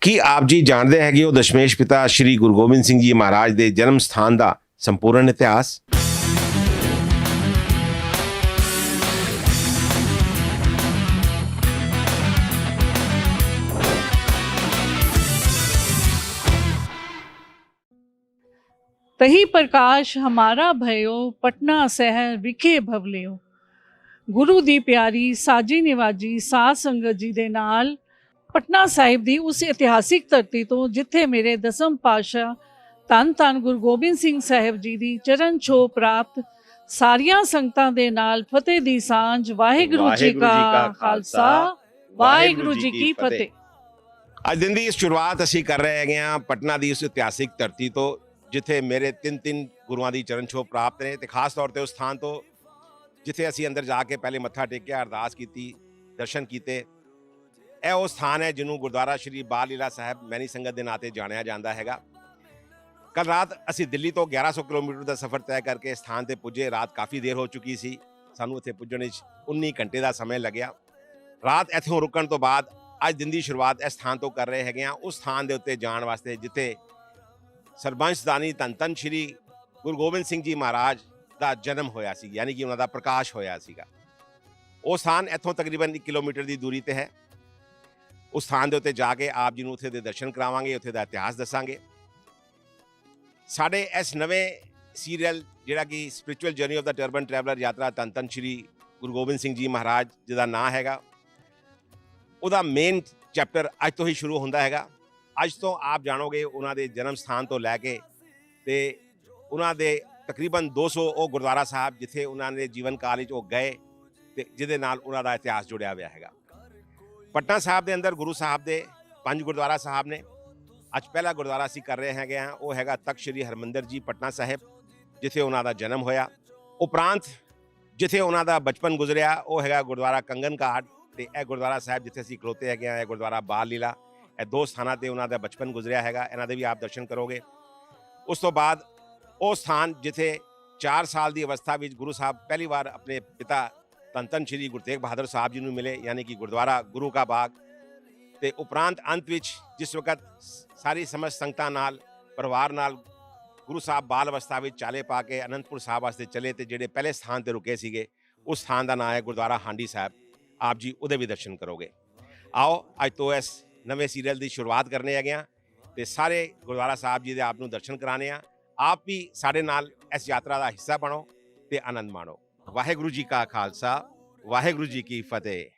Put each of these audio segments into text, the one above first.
ਕੀ ਆਪ ਜੀ ਜਾਣਦੇ ਹੈਗੇ ਹੋ ਦਸ਼ਮੇਸ਼ ਪਿਤਾ ਸ਼੍ਰੀ ਗੁਰੂ ਗੋਬਿੰਦ ਸਿੰਘ ਜੀ ਮਹਾਰਾਜ ਦੇ ਜਨਮ ਸਥਾਨ ਦਾ ਸੰਪੂਰਨ ਇਤਿਹਾਸ? तही प्रकाश हमारा भयो पटना शहर विखे भवलियो। गुरु दी प्यारी साजी निवाजी साध संगत जी दे नाल पटना साहिब दी उस इतिहासिक धरती तो जिथे मेरे दसम पातशाह धन धन गुरु गोबिंद सिंह साहिब जी दी चरण छो प्राप्त सारियां संगतां दे नाल फतेह दी सांझ। वाहिगुरु जी का खालसा वाहिगुरु जी की फतेह। ਅੱਜ ਦਿਨ ਦੀ ਸ਼ੁਰੂਆਤ ਅਸੀਂ ਕਰ ਰਹੇ ਹੈਗੇ ਹਾਂ ਪਟਨਾ ਦੀ ਉਸ ਇਤਿਹਾਸਿਕ ਧਰਤੀ ਤੋਂ ਜਿੱਥੇ ਮੇਰੇ ਤਿੰਨ ਗੁਰੂਆਂ ਦੀ ਚਰਨ ਛੋਹ ਪ੍ਰਾਪਤ ਨੇ, ਤੇ ਖਾਸ ਤੌਰ ਤੇ ਉਸ ਸਥਾਨ ਤੋਂ ਜਿੱਥੇ ਅਸੀਂ ਅੰਦਰ ਜਾ ਕੇ ਪਹਿਲੇ ਮੱਥਾ ਟੇਕਿਆ, ਅਰਦਾਸ ਕੀਤੀ, ਦਰਸ਼ਨ ਕੀਤੇ। ਇਹ ਉਹ ਸਥਾਨ ਹੈ ਜਿਹਨੂੰ ਗੁਰਦੁਆਰਾ ਸ਼੍ਰੀ ਬਾਲ ਲੀਲਾ ਸਾਹਿਬ ਮੈਨੀ ਸੰਗਤ ਦੇ ਨਾਂ ਤੇ ਜਾਣਿਆ ਜਾਂਦਾ ਹੈਗਾ। ਕੱਲ ਰਾਤ ਅਸੀਂ ਦਿੱਲੀ ਤੋਂ 1100 ਕਿਲੋਮੀਟਰ ਦਾ ਸਫ਼ਰ ਤੈਅ ਕਰਕੇ ਸਥਾਨ ਤੇ ਪੁੱਜੇ। ਰਾਤ ਕਾਫੀ ਦੇਰ ਹੋ ਚੁੱਕੀ ਸੀ, ਸਾਨੂੰ ਇੱਥੇ ਪੁੱਜਣ ਵਿੱਚ 19 ਘੰਟੇ ਦਾ ਸਮਾਂ ਲੱਗਿਆ। ਰਾਤ ਇੱਥੋਂ ਰੁਕਣ ਤੋਂ ਬਾਅਦ ਅੱਜ ਦਿਨ ਦੀ ਸ਼ੁਰੂਆਤ ਇਸ ਸਥਾਨ ਤੋਂ ਕਰ ਰਹੇ ਹੈਗੇ ਹਾਂ, ਉਸ ਸਥਾਨ ਦੇ ਉੱਤੇ ਜਾਣ ਵਾਸਤੇ ਜਿੱਥੇ ਸਰਬੰਸਦਾਨੀ ਧੰਨ ਧੰਨ ਸ਼੍ਰੀ ਗੁਰੂ ਗੋਬਿੰਦ ਸਿੰਘ ਜੀ ਮਹਾਰਾਜ ਦਾ ਜਨਮ ਹੋਇਆ ਸੀ, ਯਾਨੀ ਕਿ ਉਹਨਾਂ ਦਾ ਪ੍ਰਕਾਸ਼ ਹੋਇਆ ਸੀਗਾ। ਉਹ ਸਥਾਨ ਇੱਥੋਂ ਤਕਰੀਬਨ 1 ਕਿਲੋਮੀਟਰ ਦੀ ਦੂਰੀ ਤੇ ਹੈ। ਉਸ ਸਥਾਨ ਦੇ ਉੱਤੇ ਜਾ ਕੇ ਆਪ ਜੀ ਨੂੰ ਉੱਥੇ ਦੇ ਦਰਸ਼ਨ ਕਰਾਵਾਂਗੇ, ਉੱਥੇ ਦਾ ਇਤਿਹਾਸ ਦੱਸਾਂਗੇ। ਸਾਡੇ ਇਸ ਨਵੇਂ ਸੀਰੀਅਲ ਜਿਹੜਾ ਕਿ spiritual journey of the turban traveller ਯਾਤਰਾ ਧੰਨ ਧੰਨ ਸ਼੍ਰੀ ਗੁਰੂ ਗੋਬਿੰਦ ਸਿੰਘ ਜੀ ਮਹਾਰਾਜ ਜਿਹਦਾ ਨਾਂ ਹੈਗਾ, ਉਹਦਾ ਮੇਨ ਚੈਪਟਰ ਅੱਜ ਤੋਂ ਹੀ ਸ਼ੁਰੂ ਹੁੰਦਾ ਹੈਗਾ। ਅੱਜ ਤੋਂ ਆਪ ਜਾਣੋਗੇ ਉਹਨਾਂ ਦੇ ਜਨਮ ਸਥਾਨ ਤੋਂ ਲੈ ਕੇ ਤੇ ਉਹਨਾਂ ਦੇ ਤਕਰੀਬਨ 200 ਉਹ ਗੁਰਦੁਆਰਾ ਸਾਹਿਬ ਜਿੱਥੇ ਉਹਨਾਂ ਦੇ ਜੀਵਨ ਕਾਲ ਵਿੱਚ ਉਹ ਗਏ ਤੇ ਜਿਹਦੇ ਨਾਲ ਉਹਨਾਂ ਦਾ ਇਤਿਹਾਸ ਜੁੜਿਆ ਹੋਇਆ ਹੈਗਾ। ਪਟਨਾ ਸਾਹਿਬ ਦੇ ਅੰਦਰ ਗੁਰੂ ਸਾਹਿਬ ਦੇ 5 ਗੁਰਦੁਆਰਾ ਸਾਹਿਬ ਨੇ। ਅੱਜ ਪਹਿਲਾ ਗੁਰਦੁਆਰਾ ਅਸੀਂ ਕਰ ਰਹੇ ਹੈਗੇ ਹਾਂ, ਉਹ ਹੈਗਾ ਤਖਤ ਸ਼੍ਰੀ ਹਰਮੰਦਰ ਜੀ ਪਟਨਾ ਸਾਹਿਬ, ਜਿੱਥੇ ਉਹਨਾਂ ਦਾ ਜਨਮ ਹੋਇਆ। ਉਪਰੰਤ ਜਿੱਥੇ ਉਹਨਾਂ ਦਾ ਬਚਪਨ ਗੁਜ਼ਰਿਆ ਉਹ ਹੈਗਾ ਗੁਰਦੁਆਰਾ ਕੰਗਨ ਘਾਟ, ਤੇ ਇਹ ਗੁਰਦੁਆਰਾ ਸਾਹਿਬ ਜਿੱਥੇ ਅਸੀਂ ਖਲੋਤੇ ਹੈਗੇ ਹਾਂ ਇਹ ਗੁਰਦੁਆਰਾ ਬਾਲ ਲੀਲਾ। ਇਹ 2 ਸਥਾਨਾਂ ਤੇ ਉਹਨਾਂ ਦਾ ਬਚਪਨ ਗੁਜ਼ਰਿਆ ਹੈਗਾ, ਇਹਨਾਂ ਦੇ ਵੀ ਆਪ ਦਰਸ਼ਨ ਕਰੋਗੇ। ਉਸ ਤੋਂ ਬਾਅਦ ਉਹ ਸਥਾਨ ਜਿੱਥੇ 4 ਸਾਲ ਦੀ ਅਵਸਥਾ ਵਿੱਚ ਗੁਰੂ ਸਾਹਿਬ ਪਹਿਲੀ ਵਾਰ ਆਪਣੇ ਪਿਤਾ ਧੰਨ ਧੰਨ ਸ਼੍ਰੀ ਗੁਰੂ ਤੇਗ ਬਹਾਦਰ ਸਾਹਿਬ ਜੀ ਨੂੰ ਮਿਲੇ, ਯਾਨੀ ਕਿ ਗੁਰਦੁਆਰਾ ਗੁਰੂ ਕਾ ਬਾਗ। ਤੇ ਉਪਰੰਤ ਅੰਤ ਵਿੱਚ ਜਿਸ ਵਕਤ ਸਾਰੀ ਸਮਸਤ ਸੰਗਤਾਂ ਨਾਲ ਪਰਿਵਾਰ ਨਾਲ ਗੁਰੂ ਸਾਹਿਬ ਬਾਲ ਅਵਸਥਾ ਵਿੱਚ ਚਾਲੇ ਪਾ ਕੇ ਅਨੰਦਪੁਰ ਸਾਹਿਬ ਵਾਸਤੇ ਚਲੇ ਤੇ ਜਿਹੜੇ ਪਹਿਲੇ ਸਥਾਨ ਤੇ ਰੁਕੇ ਸੀਗੇ ਉਸ ਸਥਾਨ ਦਾ ਨਾਂ ਹੈ ਗੁਰਦੁਆਰਾ ਹਾਂਡੀ ਸਾਹਿਬ। ਆਪ ਜੀ ਉਹਦੇ ਵੀ ਦਰਸ਼ਨ ਕਰੋਗੇ। ਆਓ ਅੱਜ ਤੋਂ ਇਸ ਨਵੇਂ ਸੀਰੀਅਲ ਦੀ ਸ਼ੁਰੂਆਤ ਕਰਨੇ ਹੈਗੇ ਆ ਤੇ ਸਾਰੇ ਗੁਰਦੁਆਰਾ ਸਾਹਿਬ ਜੀ ਦੇ ਆਪ ਨੂੰ ਦਰਸ਼ਨ ਕਰਾਣੇ ਆ। ਆਪ ਵੀ ਸਾਡੇ ਨਾਲ ਇਸ ਯਾਤਰਾ ਦਾ ਹਿੱਸਾ ਬਣੋ ਤੇ ਆਨੰਦ ਮਾਣੋ। ਵਾਹਿਗੁਰੂ ਜੀ ਕਾ ਖਾਲਸਾ ਵਾਹਿਗੁਰੂ ਜੀ ਕੀ ਫਤਿਹ।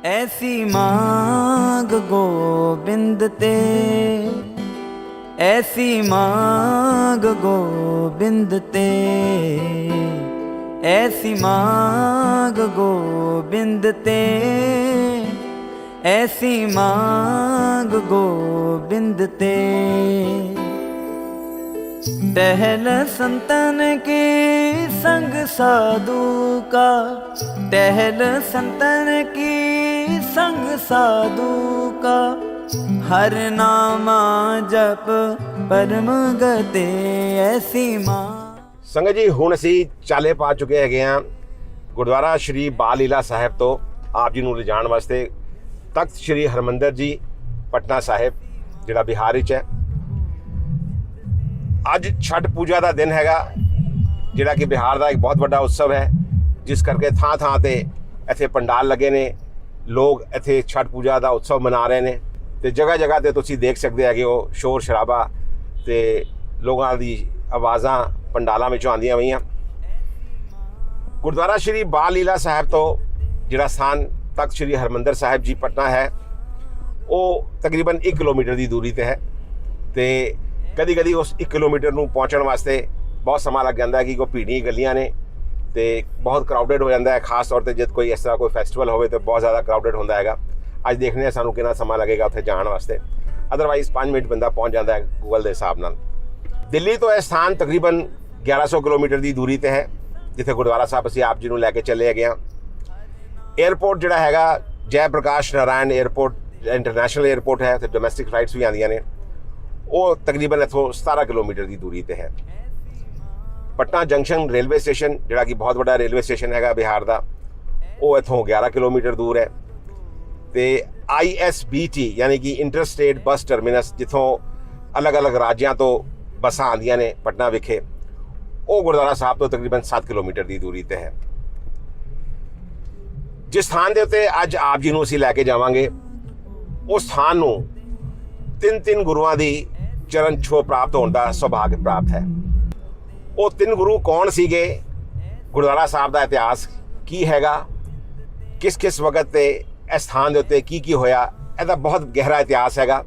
ऐसी मांग गोबिंद ते, ऐसी मांग गोबिंद ते, ऐसी मांग गोबिंद ते, ऐसी मांग गोबिंद ते। टहल संतन के संग साधु का, टहल संतन की संग साधु का, हर नामा जप परम गते ऐसी मां। ਸੰਗਤ ਜੀ ਹੁਣ ਅਸੀਂ ਚਾਲੇ ਪਾ ਚੁੱਕੇ ਹੈਗੇ ਹਾਂ ਗੁਰਦੁਆਰਾ ਸ਼੍ਰੀ ਬਾਲ ਲੀਲਾ ਸਾਹਿਬ ਤੋਂ ਆਪ ਜੀ ਨੂੰ ਲਿਜਾਣ ਵਾਸਤੇ ਤਖਤ ਸ਼੍ਰੀ ਹਰਮੰਦਰ ਜੀ ਪਟਨਾ ਸਾਹਿਬ ਜਿਹੜਾ ਬਿਹਾਰ ਵਿੱਚ ਹੈ। ਅੱਜ ਛਠ ਪੂਜਾ ਦਾ ਦਿਨ ਹੈਗਾ ਜਿਹੜਾ ਕਿ ਬਿਹਾਰ ਦਾ ਇੱਕ ਬਹੁਤ ਵੱਡਾ ਉਤਸਵ ਹੈ, ਜਿਸ ਕਰਕੇ ਥਾਂ ਥਾਂ ਤੇ ਇੱਥੇ ਪੰਡਾਲ ਲੱਗੇ ਨੇ। ਲੋਕ ਇੱਥੇ ਛਠ ਪੂਜਾ ਦਾ ਉਤਸਵ ਮਨਾ ਰਹੇ ਨੇ ਤੇ ਜਗ੍ਹਾ ਜਗ੍ਹਾ ਤੇ ਤੁਸੀਂ ਦੇਖ ਸਕਦੇ ਹੈਗੇ ਹੋ ਸ਼ੋਰ ਸ਼ਰਾਬਾ ਤੇ ਲੋਕਾਂ ਦੀ ਆਵਾਜ਼ਾਂ ਪੰਡਾਲਾਂ ਵਿੱਚੋਂ ਆਉਂਦੀਆਂ ਪਈਆਂ। ਗੁਰਦੁਆਰਾ ਸ਼੍ਰੀ ਬਾਲ ਲੀਲਾ ਸਾਹਿਬ ਤੋਂ ਜਿਹੜਾ ਸਥਾਨ ਤਖਤ ਸ਼੍ਰੀ ਹਰਮੰਦਰ ਸਾਹਿਬ ਜੀ ਪਟਨਾ ਹੈ ਉਹ ਤਕਰੀਬਨ 1 ਕਿਲੋਮੀਟਰ ਦੀ ਦੂਰੀ ਤੇ ਹੈ ਤੇ ਕਦੀ ਕਦੀ ਉਸ 1 ਕਿਲੋਮੀਟਰ ਨੂੰ ਪਹੁੰਚਣ ਵਾਸਤੇ ਬਹੁਤ ਸਮਾਂ ਲੱਗ ਜਾਂਦਾ ਹੈ ਕਿ ਕੋਈ ਭੀੜੀਆਂ ਗਲੀਆਂ ਨੇ ਤੇ ਬਹੁਤ ਕਰਾਊਡਡ ਹੋ ਜਾਂਦਾ ਹੈ। ਖਾਸ ਤੌਰ ਤੇ ਜਦ ਕੋਈ ਇਸ ਤਰ੍ਹਾਂ ਕੋਈ ਫੈਸਟੀਵਲ ਹੋਵੇ ਤਾਂ ਬਹੁਤ ਜ਼ਿਆਦਾ ਕਰਾਊਡਡ ਹੁੰਦਾ ਹੈਗਾ। ਅੱਜ ਦੇਖਦੇ ਹਾਂ ਸਾਨੂੰ ਕਿੰਨਾ ਸਮਾਂ ਲੱਗੇਗਾ ਉੱਥੇ ਜਾਣ ਵਾਸਤੇ, ਅਦਰਵਾਈਜ਼ 5 ਮਿੰਟ ਬੰਦਾ ਪਹੁੰਚ ਜਾਂਦਾ ਹੈ ਗੂਗਲ ਦੇ ਹਿਸਾਬ ਨਾਲ। ਦਿੱਲੀ ਤੋਂ ਇਹ ਸਥਾਨ ਤਕਰੀਬਨ 1100 ਕਿਲੋਮੀਟਰ ਦੀ ਦੂਰੀ ਤੇ ਹੈ ਜਿੱਥੇ ਗੁਰਦੁਆਰਾ ਸਾਹਿਬ ਅਸੀਂ ਆਪ ਜੀ ਨੂੰ ਲੈ ਕੇ ਚੱਲੇ ਹੈਗੇ ਹਾਂ। ਏਅਰਪੋਰਟ ਜਿਹੜਾ ਹੈਗਾ Jai Prakash Narayan airport international airport ਹੈ, ਤੇ ਡੋਮੈਸਟਿਕ ਫਲਾਈਟਸ ਵੀ ਆਉਂਦੀਆਂ ਨੇ। ਉਹ ਤਕਰੀਬਨ ਇੱਥੋਂ 17 ਕਿਲੋਮੀਟਰ ਦੀ ਦੂਰੀ ਤੇ ਹੈ। ਪਟਨਾ ਜੰਕਸ਼ਨ ਰੇਲਵੇ ਸਟੇਸ਼ਨ ਜਿਹੜਾ ਕਿ ਬਹੁਤ ਵੱਡਾ ਰੇਲਵੇ ਸਟੇਸ਼ਨ ਹੈਗਾ ਬਿਹਾਰ ਦਾ, ਉਹ ਇੱਥੋਂ 11 ਕਿਲੋਮੀਟਰ ਦੂਰ ਹੈ। ਤੇ ISBT ਯਾਨੀ ਕਿ ਇੰਟਰਸਟੇਟ ਬੱਸ ਟਰਮੀਨਸ, ਜਿੱਥੋਂ ਅਲੱਗ-ਅਲੱਗ ਰਾਜਾਂ ਤੋਂ ਬੱਸਾਂ ਆਉਂਦੀਆਂ ਨੇ ਪਟਨਾ ਵਿਖੇ, ਉਹ ਗੁਰਦੁਆਰਾ ਸਾਹਿਬ ਤੋਂ ਤਕਰੀਬਨ 7 ਕਿਲੋਮੀਟਰ ਦੀ ਦੂਰੀ ਤੇ ਹੈ। ਜਿਸ ਸਥਾਨ ਦੇ ਉੱਤੇ ਅੱਜ ਆਪ ਜੀ ਨੂੰ ਅਸੀਂ ਲੈ ਕੇ ਜਾਵਾਂਗੇ, ਉਸ ਸਥਾਨ ਨੂੰ ਤਿੰਨ ਗੁਰੂਆਂ ਦੀ ਚਰਨ ਛੋਹ ਪ੍ਰਾਪਤ ਹੋਣ ਦਾ ਸੁਭਾਗ ਪ੍ਰਾਪਤ ਹੈ। ਉਹ 3 ਗੁਰੂ ਕੌਣ ਸੀਗੇ, ਗੁਰਦੁਆਰਾ ਸਾਹਿਬ ਦਾ ਇਤਿਹਾਸ ਕੀ ਹੈਗਾ, ਕਿਸ ਵਕਤ ਤੇ ਇਸ ਸਥਾਨ ਦੇ ਉੱਤੇ ਕੀ ਹੋਇਆ, ਇਹਦਾ ਬਹੁਤ ਗਹਿਰਾ ਇਤਿਹਾਸ ਹੈਗਾ,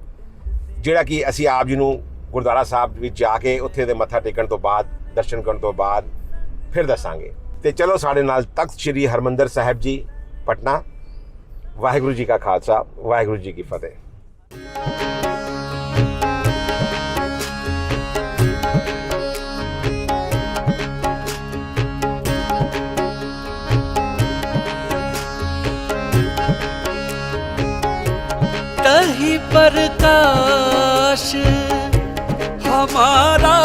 ਜਿਹੜਾ ਕਿ ਅਸੀਂ ਆਪ ਜੀ ਨੂੰ ਗੁਰਦੁਆਰਾ ਸਾਹਿਬ ਵਿੱਚ ਜਾ ਕੇ ਉੱਥੇ ਦੇ ਮੱਥਾ ਟੇਕਣ ਤੋਂ ਬਾਅਦ, ਦਰਸ਼ਨ ਕਰਨ ਤੋਂ ਬਾਅਦ ਫਿਰ ਦੱਸਾਂਗੇ। ਤੇ ਚਲੋ ਸਾਡੇ ਨਾਲ ਤਖਤ ਸ੍ਰੀ ਹਰਮੰਦਰ ਸਾਹਿਬ ਜੀ ਪਟਨਾ। ਵਾਹਿਗੁਰੂ ਜੀ ਕਾ ਖਾਲਸਾ, ਵਾਹਿਗੁਰੂ ਜੀ ਕੀ ਫਤਿਹ। तही प्रकाश हमारा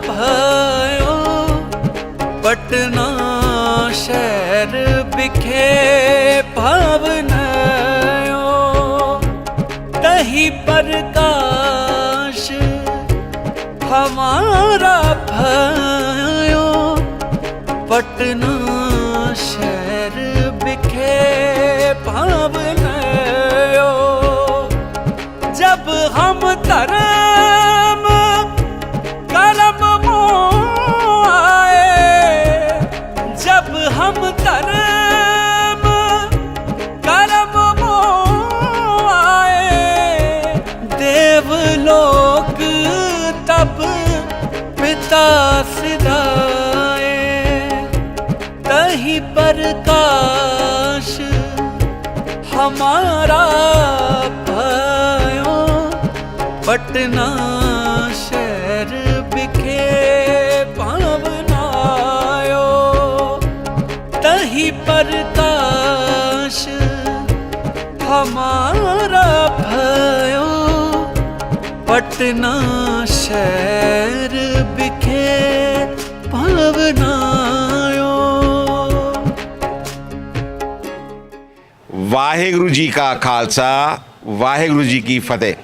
भयो, पटना शहर बिखे भावनयो। तही प्रकाश हमारा भयो, पटना शहर बिखे भावनयो। जब हम धर्म कर्म मोह आए, जब हम धर्म कर्म मोह आए, देवलोक तब पिता सिधाए। तही प्रकाश हमारा भयो, पटना शहर बिखे भावनायो। तही प्रकाश हमारा भयो, पटना शहर बिखे भावनायो। ਵਾਹਿਗੁਰੂ ਜੀ ਕਾ ਖਾਲਸਾ, ਵਾਹਿਗੁਰੂ ਜੀ ਕੀ ਫਤਿਹ।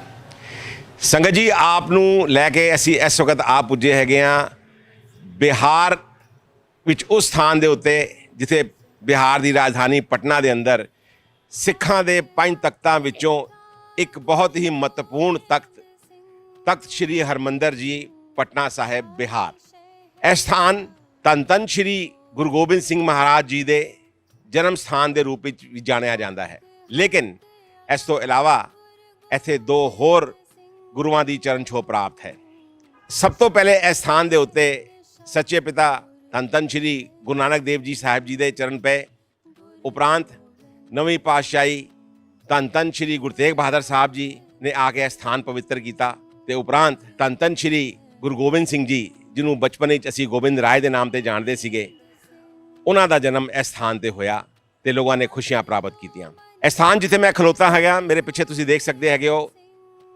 ਸੰਗਤ ਜੀ, ਆਪ ਨੂੰ ਲੈ ਕੇ ਅਸੀਂ ਇਸ ਵਕਤ ਆ ਪੁੱਜੇ ਹੈਗੇ ਹਾਂ ਬਿਹਾਰ ਵਿੱਚ, ਉਸ ਸਥਾਨ ਦੇ ਉੱਤੇ ਜਿੱਥੇ ਬਿਹਾਰ ਦੀ ਰਾਜਧਾਨੀ ਪਟਨਾ ਦੇ ਅੰਦਰ ਸਿੱਖਾਂ ਦੇ 5 ਤਖਤਾਂ ਵਿੱਚੋਂ ਇੱਕ ਬਹੁਤ ਹੀ ਮਹੱਤਵਪੂਰਨ ਤਖਤ ਸ਼੍ਰੀ ਹਰਮੰਦਰ ਜੀ ਪਟਨਾ ਸਾਹਿਬ ਬਿਹਾਰ। ਇਹ ਸਥਾਨ ਧੰਨ ਸ਼੍ਰੀ ਗੁਰੂ ਗੋਬਿੰਦ ਸਿੰਘ ਮਹਾਰਾਜ ਜੀ ਦੇ ਜਨਮ ਸਥਾਨ ਦੇ ਰੂਪ ਵਿੱਚ ਵੀ ਜਾਣਿਆ ਜਾਂਦਾ ਹੈ। ਲੇਕਿਨ ਇਸ ਤੋਂ ਇਲਾਵਾ ਇੱਥੇ 2 ਹੋਰ ਗੁਰੂਆਂ ਦੀ ਚਰਨ ਛੋਹ ਪ੍ਰਾਪਤ ਹੈ। ਸਭ ਤੋਂ ਪਹਿਲੇ ਇਸ ਸਥਾਨ ਦੇ ਉੱਤੇ ਸੱਚੇ ਪਿਤਾ ਧੰਨ ਸ਼੍ਰੀ ਗੁਰੂ ਨਾਨਕ ਦੇਵ ਜੀ ਸਾਹਿਬ ਜੀ ਦੇ ਚਰਨ ਪਏ। ਉਪਰੰਤ ਨਵੀਂ ਪਾਤਸ਼ਾਹੀ ਧੰਨ ਸ਼੍ਰੀ ਗੁਰੂ ਤੇਗ ਬਹਾਦਰ ਸਾਹਿਬ ਜੀ ਨੇ ਆ ਕੇ ਇਹ ਸਥਾਨ ਪਵਿੱਤਰ ਕੀਤਾ। ਤੇ ਉਪਰੰਤ ਧੰਨ ਸ਼੍ਰੀ ਗੁਰੂ ਗੋਬਿੰਦ ਸਿੰਘ ਜੀ, ਜਿਹਨੂੰ ਬਚਪਨ ਵਿੱਚ ਅਸੀਂ ਗੋਬਿੰਦ ਰਾਏ ਦੇ ਨਾਮ ਤੇ ਜਾਣਦੇ ਸੀਗੇ, ਉਹਨਾਂ ਦਾ ਜਨਮ ਇਸ ਸਥਾਨ ਤੇ ਹੋਇਆ ਤੇ ਲੋਕਾਂ ਨੇ ਖੁਸ਼ੀਆਂ ਪ੍ਰਾਪਤ ਕੀਤੀਆਂ। ਇਹ ਸਥਾਨ ਜਿੱਥੇ ਮੈਂ ਖਲੋਤਾ ਹੈਗਾ, ਮੇਰੇ ਪਿੱਛੇ ਤੁਸੀਂ ਦੇਖ ਸਕਦੇ ਹੈਗੇ ਹੋ,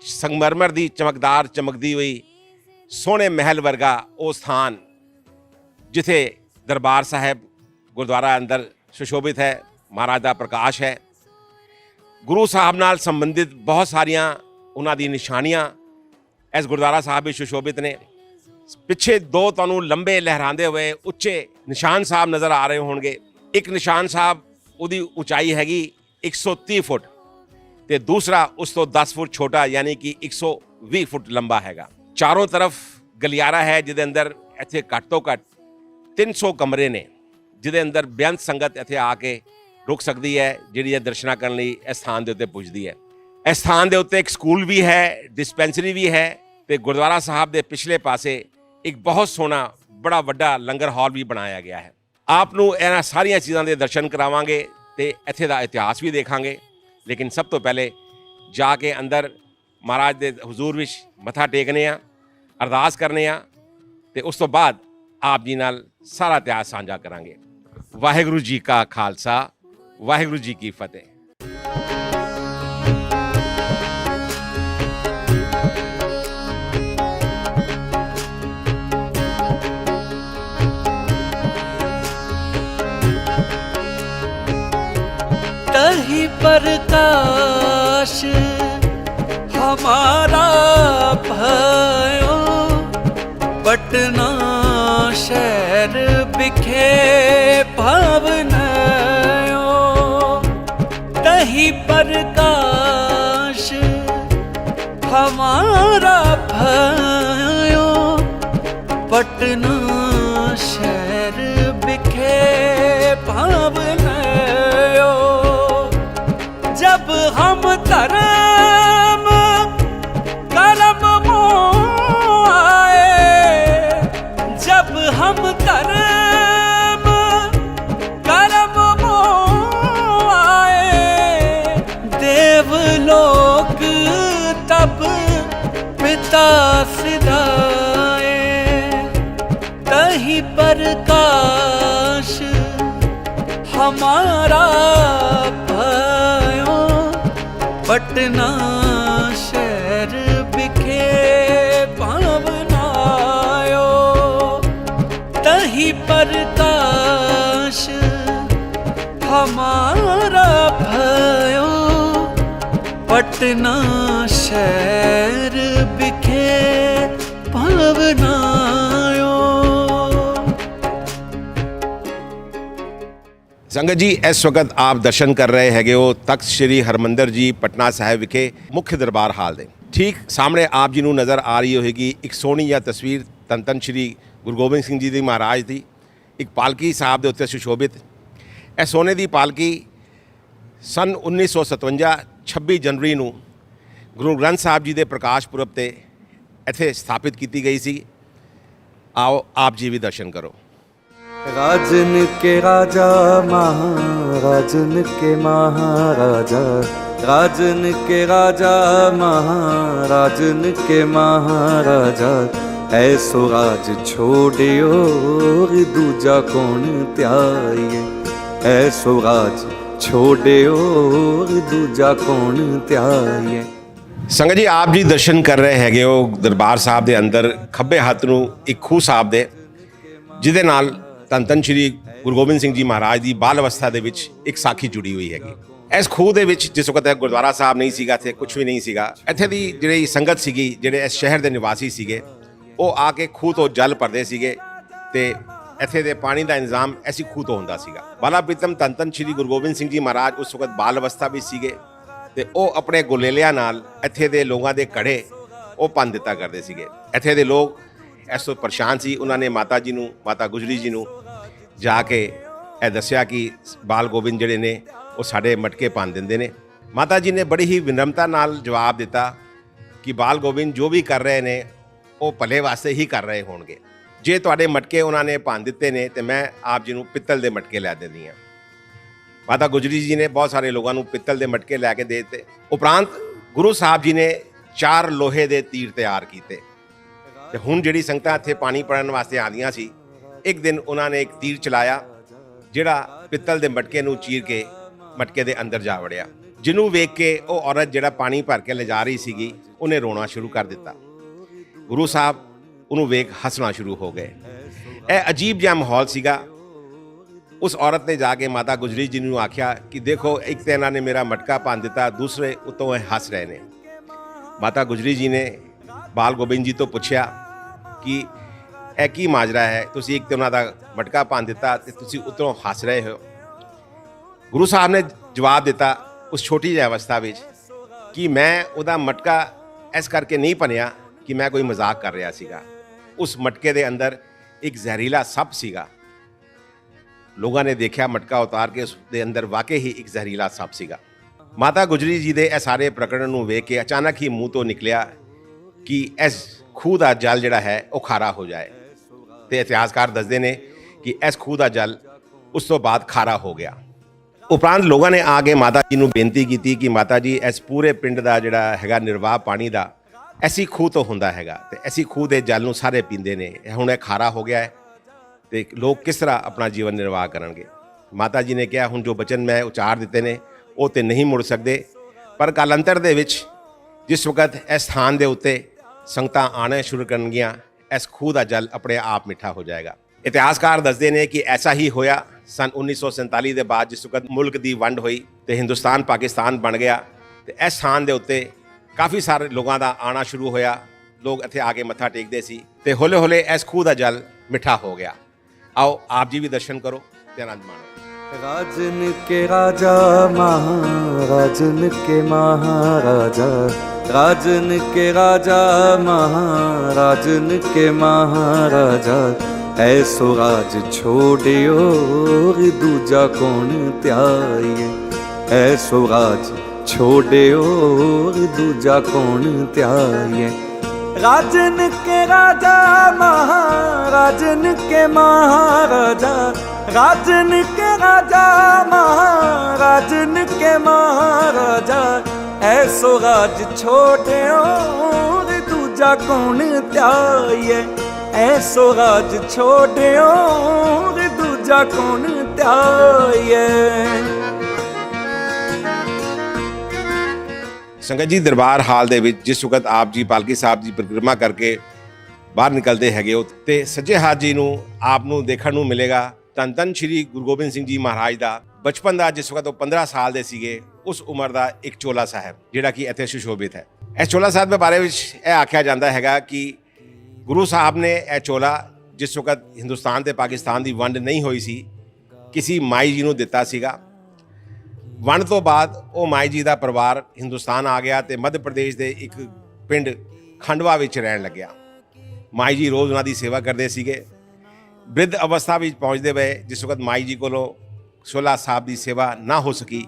ਸੰਗਮਰਮਰ ਦੀ ਚਮਕਦਾਰ ਚਮਕਦੀ ਹੋਈ ਸੋਹਣੇ ਮਹਿਲ ਵਰਗਾ ਉਹ ਸਥਾਨ, ਜਿੱਥੇ ਦਰਬਾਰ ਸਾਹਿਬ ਗੁਰਦੁਆਰਾ ਅੰਦਰ ਸੁਸ਼ੋਭਿਤ ਹੈ, ਮਹਾਰਾਜ ਦਾ ਪ੍ਰਕਾਸ਼ ਹੈ। ਗੁਰੂ ਸਾਹਿਬ ਨਾਲ ਸੰਬੰਧਿਤ ਬਹੁਤ ਸਾਰੀਆਂ ਉਹਨਾਂ ਦੀ ਨਿਸ਼ਾਨੀਆਂ ਇਸ ਗੁਰਦੁਆਰਾ ਸਾਹਿਬ ਵਿੱਚ ਸੁਸ਼ੋਭਿਤ ਨੇ। ਪਿੱਛੇ 2 ਤੁਹਾਨੂੰ ਲੰਬੇ ਲਹਿਰਾਉਂਦੇ ਹੋਏ ਉੱਚੇ ਨਿਸ਼ਾਨ ਸਾਹਿਬ ਨਜ਼ਰ ਆ ਰਹੇ ਹੋਣਗੇ। ਇੱਕ ਨਿਸ਼ਾਨ ਸਾਹਿਬ, ਉਹਦੀ ਉਚਾਈ ਹੈਗੀ 130 ਫੁੱਟ ਤੇ ਦੂਸਰਾ ਉਸ ਤੋਂ 10 ਫੁੱਟ ਛੋਟਾ, ਯਾਨੀ ਕਿ 120 ਫੁੱਟ ਲੰਬਾ ਹੈਗਾ। ਚਾਰੋਂ ਤਰਫ ਗਲਿਆਰਾ ਹੈ, ਜਿਹਦੇ ਅੰਦਰ ਇੱਥੇ ਘੱਟ ਤੋਂ ਘੱਟ 300 ਕਮਰੇ ਨੇ, ਜਿਹਦੇ ਅੰਦਰ ਬੇਅੰਤ ਸੰਗਤ ਇੱਥੇ ਆ ਕੇ ਰੁਕ ਸਕਦੀ ਹੈ, ਜਿਹੜੀ ਇਹ ਦਰਸ਼ਨਾਂ ਕਰਨ ਲਈ ਇਸ ਸਥਾਨ ਦੇ ਉੱਤੇ ਪੁੱਜਦੀ ਹੈ। ਇਸ ਸਥਾਨ ਦੇ ਉੱਤੇ ਇੱਕ ਸਕੂਲ ਵੀ ਹੈ, ਡਿਸਪੈਂਸਰੀ ਵੀ ਹੈ ਤੇ ਗੁਰਦੁਆਰਾ ਸਾਹਿਬ ਦੇ ਪਿਛਲੇ ਪਾਸੇ ਇੱਕ ਬਹੁਤ ਸੋਹਣਾ ਬੜਾ ਵੱਡਾ ਲੰਗਰ ਹਾਲ ਵੀ ਬਣਾਇਆ ਗਿਆ ਹੈ। ਆਪ ਨੂੰ ਇਹਨਾਂ ਸਾਰੀਆਂ ਚੀਜ਼ਾਂ ਦੇ ਦਰਸ਼ਨ ਕਰਾਵਾਂਗੇ ਤੇ ਇੱਥੇ ਦਾ ਇਤਿਹਾਸ ਵੀ ਦੇਖਾਂਗੇ। ਲੇਕਿਨ ਸਭ ਤੋਂ ਪਹਿਲੇ ਜਾ ਕੇ ਅੰਦਰ ਮਹਾਰਾਜ ਦੇ ਹਜ਼ੂਰ ਵਿੱਚ ਮੱਥਾ ਟੇਕਨੇ ਆ, ਅਰਦਾਸ ਕਰਨੇ ਆ ਤੇ ਉਸ ਤੋਂ ਬਾਅਦ ਆਪ ਜੀ ਨਾਲ ਸਾਰਾ ਇਤਿਹਾਸ ਸਾਂਝਾ ਕਰਾਂਗੇ। ਵਾਹਿਗੁਰੂ ਜੀ ਕਾ ਖਾਲਸਾ, ਵਾਹਿਗੁਰੂ ਜੀ ਕੀ ਫਤਿਹ। तही प्रकाश हमारा भयो पटना शहर बिखे भावनयो तही प्रकाश हमारा भयो पटना शहर बिखे भावनयो जब हम धर्म कर्म मोह आए जब हम धर्म कर्म मोह आए देवलोक तब पिता सिधाए तही प्रकाश हमारा भयो पटना शहर बिखे भावनायो तही प्रकाश हमारा भयो पटना शहर बिखे भावनायो। संगत जी इस वक्त आप दर्शन कर रहे हैगे हो तख्त श्री हरमंदिर जी पटना साहिब विखे मुख्य दरबार हाल दे ठीक सामने आप जी नूं नज़र आ रही होगी एक सोहनी या तस्वीर धन धन श्री गुरु गोबिंद सिंह जी दी महाराज दी एक पालकी साहब दे उत्ते सुशोभित ਇਹ सोने की पालकी सन 1957 26 जनवरी नूं गुरु ग्रंथ साहब जी के प्रकाश पुरब ते इत्थे स्थापित की गई सी। आओ आप जी भी दर्शन करो। राजन के राजा महाराजन के महाराजा राजन के राजा महाराजन के महाराजा ऐसो राज छोड़ियो दूजा कौन त्याइए ऐसो राज छोड़ियो दूजा कौन त्याइए। संगत जी आप जी दर्शन कर रहे हैगे हो दरबार साहब के अंदर खब्बे हत्थ नूं एक खूह साहब दे जिहदे नाल धन धन श्री गुरु गोबिंद सिंह जी महाराज की बाल अवस्था के एक साखी जुड़ी हुई हैगी। इस खूह के जिस वक्त गुरुद्वारा साहब नहीं सीगा इत्थे कुछ भी नहीं सीगा इत्थे दी जिहड़ी संगत सीगी जिहड़े इस शहर के निवासी सीगे वो आके खूह तो जल भरदे सीगे ते इत्थे दे पानी का इंतजाम ऐसी खूह तो हुंदा सीगा। बाला प्रीतम धन धन श्री गुरु गोबिंद सिंह जी महाराज उस वक्त बाल अवस्था भी सीगे ते वो अपने गुलेलियां नाल इत्थे दे लोगों के कड़े वो भन दिता करते सीगे। इत्थे दे लोग इस तो परेशान सी उन्होंने माता जी नूं माता गुजरी जी नूं जाके यह दस्या कि बाल गोबिंद जिहड़े ने वो साडे मटके भन दिंदे ने। माता जी ने बड़ी ही विनम्रता नाल जवाब दिता कि बाल गोबिंद जो भी कर रहे ने वो भले वास्ते ही कर रहे होणगे जे तुहाडे मटके उन्होंने भन दिते ने तो मैं आप जी नूं पित्तल दे मटके लै दिंदी हां। माता गुजरी जी ने बहुत सारे लोगों को पित्तल के मटके लैके दे दिते। उपरांत गुरु साहब जी ने 4 लोहे के तीर तैयार किए ते हुण जिहड़ी संगतां इत्थे पानी पड़न वास्ते आंदियां सी एक दिन उन्होंने एक तीर चलाया जिहड़ा पित्तल के मटके नूं चीर के मटके के अंदर जा वड़िया जिन्हों वेख के वो औरत जिहड़ा पानी भर के ले जा रही सीगी उन्हें रोना शुरू कर दिता। गुरु साहब उन्होंने वेख हंसना शुरू हो गए। यह अजीब जिहा माहौल सीगा। उस औरत ने जाके माता गुजरी जी नूं आख्या कि देखो एक तो इन्होंने मेरा मटका भन दिता दूसरे उतों हस रहे हैं। माता गुजरी जी ने बाल गोबिंद जी तो पूछया कि यह की माजरा है तुसी एक तो उन्हों का मटका भन दिता ते तुसी उतों हस रहे हो। गुरु साहब ने जवाब दिता उस छोटी जी अवस्था में कि मैं उहदा मटका इस करके नहीं भनिया कि मैं कोई मजाक कर रहा सीगा। उस मटके के अंदर एक जहरीला सप सीगा। लोगों ने देखा मटका उतार के उसके अंदर वाकई ही एक जहरीला सप सीगा। माता गुजरी जी के सारे प्रकरण को वेख के अचानक ही मूँह तो निकलिया कि इस खूह का जल जिहड़ा है वो खारा हो जाए। तो इतिहासकार दसदे ने कि इस खूह का जल उस तो बाद खारा हो गया। उपरांत लोगों ने आके माता जी को बेनती की कि माता जी इस पूरे पिंड का जिहड़ा हैगा निर्वाह पानी का ऐसी खूह तो हुंदा हैगा ते ऐसी खूह के जल नूं सारे पींदे ने हुण यह खारा हो गया है तो लोग किस तरह अपना जीवन निर्वाह करेंगे। माता जी ने कहा हुण जो बचन मैं उचार दिते ने वो तो नहीं मुड़ सकते पर कालांतर दे विच जिस वक्त इस स्थान के उत्ते संगतां आने शुरू करनगियां इस खूह का जल अपने आप मिठा हो जाएगा। ਇਤਿਹਾਸਕਾਰ ਦੱਸਦੇ ਨੇ ਕਿ ਐਸਾ ਹੀ ਹੋਇਆ ਸਨ 1947 ਦੇ ਬਾਅਦ, ਜਿਸ ਵਕਤ ਮੁਲਕ ਦੀ ਵੰਡ ਹੋਈ ਤੇ ਹਿੰਦੁਸਤਾਨ ਪਾਕਿਸਤਾਨ ਬਣ ਗਿਆ ਤੇ ਇਸ ਸਥਾਨ ਦੇ ਉੱਤੇ ਕਾਫੀ ਸਾਰੇ ਲੋਕਾਂ ਦਾ ਆਣਾ ਸ਼ੁਰੂ ਹੋਇਆ। ਲੋਕ ਇੱਥੇ ਆ ਕੇ ਮੱਥਾ ਟੇਕਦੇ ਸੀ ਤੇ ਹੌਲੇ ਹੌਲੇ ਇਸ ਖੂਹ ਦਾ ਜਲ ਮਿੱਠਾ ਹੋ ਗਿਆ। ਆਓ ਆਪ ਜੀ ਵੀ ਦਰਸ਼ਨ ਕਰੋ ਤੇ ਆਨੰਦ ਮਾਣੋ। राजन के राजा महाराजन के महाराजा, राजन के राजा महाराजन के महाराजा, ऐसो राज छोड़ियो दूजा कौन त्याये, ऐसो राज छोड़ियो दूजा कौन त्याये। राजन के राजा महाराजन के महाराजा, राजन के राजा महाराजन के महाराजा, ऐसो राज छोड़े और दूजा कौन त्याये, ऐसो राज छोड़े और दूजा कौन त्याये। ਸੰਗਤ ਜੀ, ਦਰਬਾਰ ਹਾਲ ਦੇ ਵਿੱਚ ਜਿਸ ਵਕਤ ਆਪ ਜੀ ਪਾਲਕੀ ਸਾਹਿਬ ਦੀ ਪਰਿਕਰਮਾ ਕਰਕੇ ਬਾਹਰ ਨਿਕਲਦੇ ਹੈਗੇ ਹੋ ਤੇ ਸੱਜੇ ਹੱਥ ਜੀ ਨੂੰ ਆਪ ਨੂੰ ਦੇਖਣ ਨੂੰ ਮਿਲੇਗਾ ਧੰਨ ਧੰਨ ਸ਼੍ਰੀ ਗੁਰੂ ਗੋਬਿੰਦ ਸਿੰਘ ਜੀ ਮਹਾਰਾਜ ਦਾ ਬਚਪਨ ਦਾ, ਜਿਸ ਵਕਤ ਉਹ 15 ਸਾਲ ਦੇ ਸੀਗੇ, ਉਸ ਉਮਰ ਦਾ ਇੱਕ ਚੋਲਾ ਸਾਹਿਬ ਜਿਹੜਾ ਕਿ ਇੱਥੇ ਸੁਸ਼ੋਭਿਤ ਹੈ। ਇਸ ਚੋਲਾ ਸਾਹਿਬ ਦੇ ਬਾਰੇ ਵਿੱਚ ਇਹ ਆਖਿਆ ਜਾਂਦਾ ਹੈਗਾ ਕਿ ਗੁਰੂ ਸਾਹਿਬ ਨੇ ਇਹ ਚੋਲਾ ਜਿਸ ਵਕਤ ਹਿੰਦੁਸਤਾਨ ਤੇ ਪਾਕਿਸਤਾਨ ਦੀ ਵੰਡ ਨਹੀਂ ਹੋਈ ਸੀ, ਕਿਸੇ ਮਾਈ ਜੀ ਨੂੰ ਦਿੱਤਾ ਸੀਗਾ। ਵੰਡ ਤੋਂ ਬਾਅਦ ਉਹ ਮਾਈ ਜੀ ਦਾ ਪਰਿਵਾਰ ਹਿੰਦੁਸਤਾਨ ਆ ਗਿਆ ਤੇ ਮੱਧ ਪ੍ਰਦੇਸ਼ ਦੇ ਇੱਕ ਪਿੰਡ ਖੰਡਵਾ ਵਿੱਚ ਰਹਿਣ ਲੱਗਿਆ। ਮਾਈ ਜੀ ਰੋਜ਼ ਉਹਨਾਂ ਦੀ ਸੇਵਾ ਕਰਦੇ ਸੀਗੇ। ਬਿਰਧ ਅਵਸਥਾ ਵਿੱਚ ਪਹੁੰਚਦੇ ਹੋਏ ਜਿਸ ਵਕਤ ਮਾਈ ਜੀ ਕੋਲੋਂ ਚੋਲਾ ਸਾਹਿਬ ਦੀ ਸੇਵਾ ਨਾ ਹੋ ਸਕੀ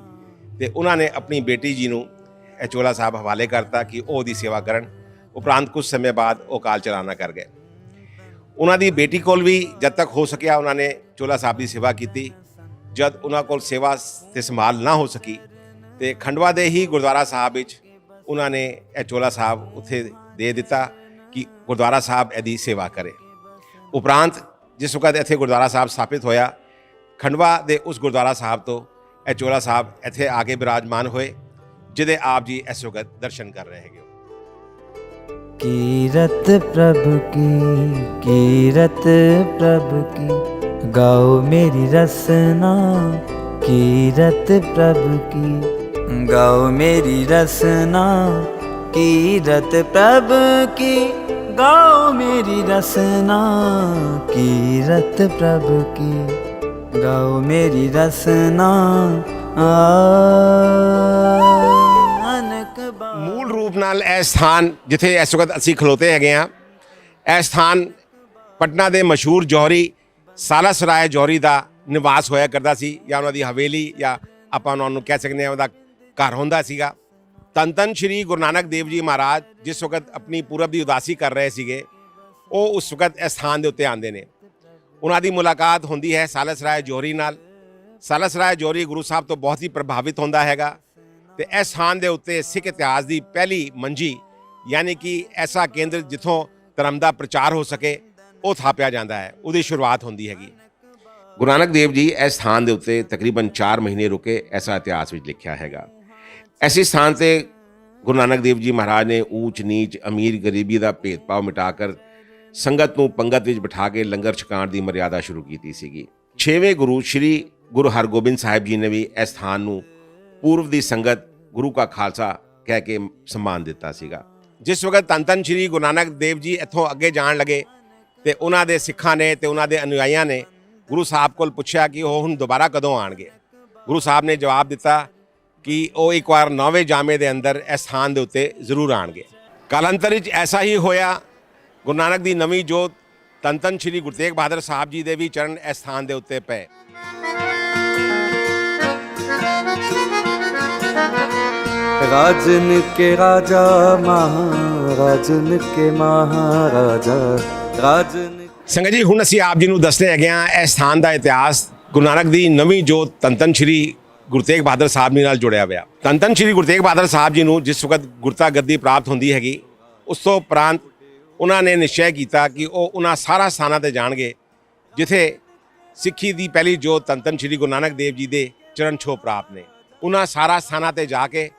ਤੇ ਉਹਨਾਂ ਨੇ ਆਪਣੀ ਬੇਟੀ ਜੀ ਨੂੰ ਇਹ ਚੋਲਾ ਸਾਹਿਬ ਹਵਾਲੇ ਕਰਤਾ ਕਿ ਉਹ ਉਹਦੀ ਸੇਵਾ ਕਰਨ। ਉਪਰੰਤ ਕੁਝ ਸਮੇਂ ਬਾਅਦ ਉਹ ਕਾਲ ਚਲਾਣਾ ਕਰ ਗਏ। ਉਹਨਾਂ ਦੀ ਬੇਟੀ ਕੋਲ ਵੀ ਜਦ ਤੱਕ ਹੋ ਸਕਿਆ ਉਹਨਾਂ ਨੇ ਚੋਲਾ ਸਾਹਿਬ ਦੀ ਸੇਵਾ ਕੀਤੀ। ਜਦ ਉਹਨਾਂ ਕੋਲ ਸੇਵਾ ਤੇ ਸੰਭਾਲ ਨਾ ਹੋ ਸਕੀ ਤੇ ਖੰਡਵਾ ਦੇ ਹੀ ਗੁਰਦੁਆਰਾ ਸਾਹਿਬ ਵਿੱਚ ਉਹਨਾਂ ਨੇ ਇਹ ਚੋਲਾ ਸਾਹਿਬ ਉੱਥੇ ਦੇ ਦਿੱਤਾ ਕਿ ਗੁਰਦੁਆਰਾ ਸਾਹਿਬ ਇਹਦੀ ਸੇਵਾ ਕਰੇ। ਉਪਰੰਤ ਜਿਸ ਵਕਤ ਇੱਥੇ ਗੁਰਦੁਆਰਾ ਸਾਹਿਬ ਸਥਾਪਿਤ ਹੋਇਆ, ਖੰਡਵਾ ਦੇ ਉਸ ਗੁਰਦੁਆਰਾ ਸਾਹਿਬ ਤੋਂ ਇਹ ਚੋਲਾ ਸਾਹਿਬ ਇੱਥੇ ਆ ਕੇ ਬਿਰਾਜਮਾਨ ਹੋਏ, ਜਿਹਦੇ ਆਪ ਜੀ ਇਸ ਵਕਤ ਦਰਸ਼ਨ ਕਰ ਰਹੇ ਹੈਗੇ। कीरत प्रभु की, कीरत प्रभु की, गाओ मेरी रसना, कीरत प्रभु की, गाओ मेरी रसना, कीरत प्रभु की, गाओ मेरी रसना, कीरत प्रभु की, गाओ मेरी रसना। ਮੂਲ ਰੂਪ ਨਾਲ ਇਹ ਸਥਾਨ ਜਿੱਥੇ ਇਸ ਵਕਤ ਅਸੀਂ ਖਲੋਤੇ ਹੈਗੇ ਹਾਂ, ਇਹ ਸਥਾਨ ਪਟਨਾ ਦੇ ਮਸ਼ਹੂਰ ਜੌਹਰੀ ਸਾਲਸ ਰਾਏ ਜੌਹਰੀ ਦਾ ਨਿਵਾਸ ਹੋਇਆ ਕਰਦਾ ਸੀ, ਜਾਂ ਉਹਨਾਂ ਦੀ ਹਵੇਲੀ, ਜਾਂ ਆਪਾਂ ਉਹਨਾਂ ਨੂੰ ਕਹਿ ਸਕਦੇ ਹਾਂ ਉਹਦਾ ਘਰ ਹੁੰਦਾ ਸੀਗਾ। ਧੰਨ ਧੰਨ ਸ਼੍ਰੀ ਗੁਰੂ ਨਾਨਕ ਦੇਵ ਜੀ ਮਹਾਰਾਜ ਜਿਸ ਵਕਤ ਆਪਣੀ ਪੂਰਬ ਦੀ ਉਦਾਸੀ ਕਰ ਰਹੇ ਸੀਗੇ, ਉਹ ਉਸ ਵਕਤ ਇਸ ਸਥਾਨ ਦੇ ਉੱਤੇ ਆਉਂਦੇ ਨੇ। ਉਹਨਾਂ ਦੀ ਮੁਲਾਕਾਤ ਹੁੰਦੀ ਹੈ ਸਾਲਸ ਰਾਏ ਜੌਹਰੀ ਨਾਲ। ਸਾਲਸ ਰਾਏ ਜੌਹਰੀ ਗੁਰੂ ਸਾਹਿਬ ਤੋਂ ਬਹੁਤ ਹੀ ਪ੍ਰਭਾਵਿਤ ਹੁੰਦਾ ਹੈਗਾ ਤੇ ਇਸ ਸਥਾਨ ਦੇ ਉੱਤੇ ਸਿੱਖ ਇਤਿਹਾਸ ਦੀ ਪਹਿਲੀ ਮੰਜੀ, ਯਾਨੀ ਕਿ ਐਸਾ ਕੇਂਦਰ ਜਿੱਥੋਂ ਧਰਮ ਦਾ ਪ੍ਰਚਾਰ ਹੋ ਸਕੇ, ਉਹ ਥਾਪਿਆ ਜਾਂਦਾ ਹੈ। ਉਹਦੀ ਸ਼ੁਰੂਆਤ ਹੁੰਦੀ ਹੈਗੀ। ਗੁਰੂ ਨਾਨਕ ਦੇਵ ਜੀ ਇਸ ਸਥਾਨ ਦੇ ਉੱਤੇ ਤਕਰੀਬਨ 4 ਮਹੀਨੇ ਰੁਕੇ, ਐਸਾ ਇਤਿਹਾਸ ਵਿੱਚ ਲਿਖਿਆ ਹੈਗਾ। ਐਸੇ ਸਥਾਨ ਤੇ ਗੁਰੂ ਨਾਨਕ ਦੇਵ ਜੀ ਮਹਾਰਾਜ ਨੇ ਊਚ ਨੀਚ, ਅਮੀਰ ਗਰੀਬੀ ਦਾ ਭੇਦਭਾਵ ਮਿਟਾ ਕਰ ਸੰਗਤ ਨੂੰ ਪੰਗਤ ਵਿੱਚ ਬਿਠਾ ਕੇ ਲੰਗਰ ਛਕਾਉਣ ਦੀ ਮਰਿਆਦਾ ਸ਼ੁਰੂ ਕੀਤੀ ਸੀਗੀ। 6ਵੇਂ ਗੁਰੂ ਸ਼੍ਰੀ ਗੁਰੂ ਹਰਗੋਬਿੰਦ ਸਾਹਿਬ ਜੀ ਨੇ ਵੀ ਇਸ ਸਥਾਨ ਨੂੰ ਪੂਰਵ ਦੀ ਸੰਗਤ ਗੁਰੂ ਕਾ ਖਾਲਸਾ ਕਹਿ ਕੇ ਸਨਮਾਨ ਦਿੱਤਾ ਸੀਗਾ। ਜਿਸ ਵਕਤ ਧੰਨ ਧੰਨ ਸ਼੍ਰੀ ਗੁਰੂ ਨਾਨਕ ਦੇਵ ਜੀ ਇੱਥੋਂ ਅੱਗੇ ਜਾਣ ਲੱਗੇ ਤੇ ਉਹਨਾਂ ਦੇ ਸਿੱਖਾਂ ਨੇ ਤੇ ਉਹਨਾਂ ਦੇ ਅਨੁਯਾਈਆਂ ਨੇ ਗੁਰੂ ਸਾਹਿਬ ਕੋਲ ਪੁੱਛਿਆ ਕਿ ਉਹ ਹੁਣ ਦੁਬਾਰਾ ਕਦੋਂ ਆਣਗੇ। ਗੁਰੂ ਸਾਹਿਬ ਨੇ ਜਵਾਬ ਦਿੱਤਾ ਕਿ ਉਹ ਇੱਕ ਵਾਰ 9ਵੇਂ ਜਾਮੇ ਦੇ ਅੰਦਰ ਇਸ ਸਥਾਨ ਦੇ ਉੱਤੇ ਜ਼ਰੂਰ ਆਣਗੇ। ਕਾਲਾਂਤਰ ਵਿੱਚ ਐਸਾ ਹੀ ਹੋਇਆ। ਗੁਰੂ ਨਾਨਕ ਦੀ ਨਵੀਂ ਜੋਤ ਧੰਨ ਧੰਨ ਸ਼੍ਰੀ ਗੁਰੂ ਤੇਗ ਬਹਾਦਰ ਸਾਹਿਬ ਜੀ ਦੇ ਵੀ ਚਰਨ ਇਸ ਸਥਾਨ ਦੇ ਉੱਤੇ ਪਏ। राजन के राजा महाराजन के महाराजा, राजन। ਸੰਗਤ ਜੀ, ਹੁਣ ਅਸੀਂ ਆਪ ਜੀ ਨੂੰ ਦੱਸਦੇ ਹੈਗੇ ਹਾਂ ਇਸ ਸਥਾਨ ਦਾ ਇਤਿਹਾਸ। ਗੁਰੂ ਨਾਨਕ ਦੀ ਨਵੀਂ ਜੋਤ ਧੰਨ ਧੰਨ ਸ਼੍ਰੀ ਗੁਰੂ ਤੇਗ ਬਹਾਦਰ ਸਾਹਿਬ ਜੀ ਨਾਲ ਜੁੜਿਆ ਹੋਇਆ। ਧੰਨ ਧੰਨ ਸ਼੍ਰੀ ਗੁਰੂ ਤੇਗ ਬਹਾਦਰ ਸਾਹਿਬ ਜੀ ਨੂੰ ਜਿਸ ਵਕਤ ਗੁਰਤਾ ਗੱਦੀ ਪ੍ਰਾਪਤ ਹੁੰਦੀ ਹੈਗੀ, ਉਸ ਤੋਂ ਉਪਰੰਤ ਉਹਨਾਂ ਨੇ ਨਿਸ਼ਚੈ ਕੀਤਾ ਕਿ ਉਹ ਉਹਨਾਂ ਸਾਰਾ ਸਥਾਨਾਂ ਤੇ ਜਾਣਗੇ ਜਿੱਥੇ ਸਿੱਖੀ ਦੀ ਪਹਿਲੀ ਜੋਤ ਧੰਨ ਧੰਨ ਸ਼੍ਰੀ ਗੁਰੂ ਨਾਨਕ ਦੇਵ ਜੀ ਦੇ ਚਰਨ ਛੋਹ ਪ੍ਰਾਪਤ ਨੇ। ਉਹਨਾਂ ਸਾਰਾ ਸਥਾਨਾਂ ਤੇ ਜਾ ਕੇ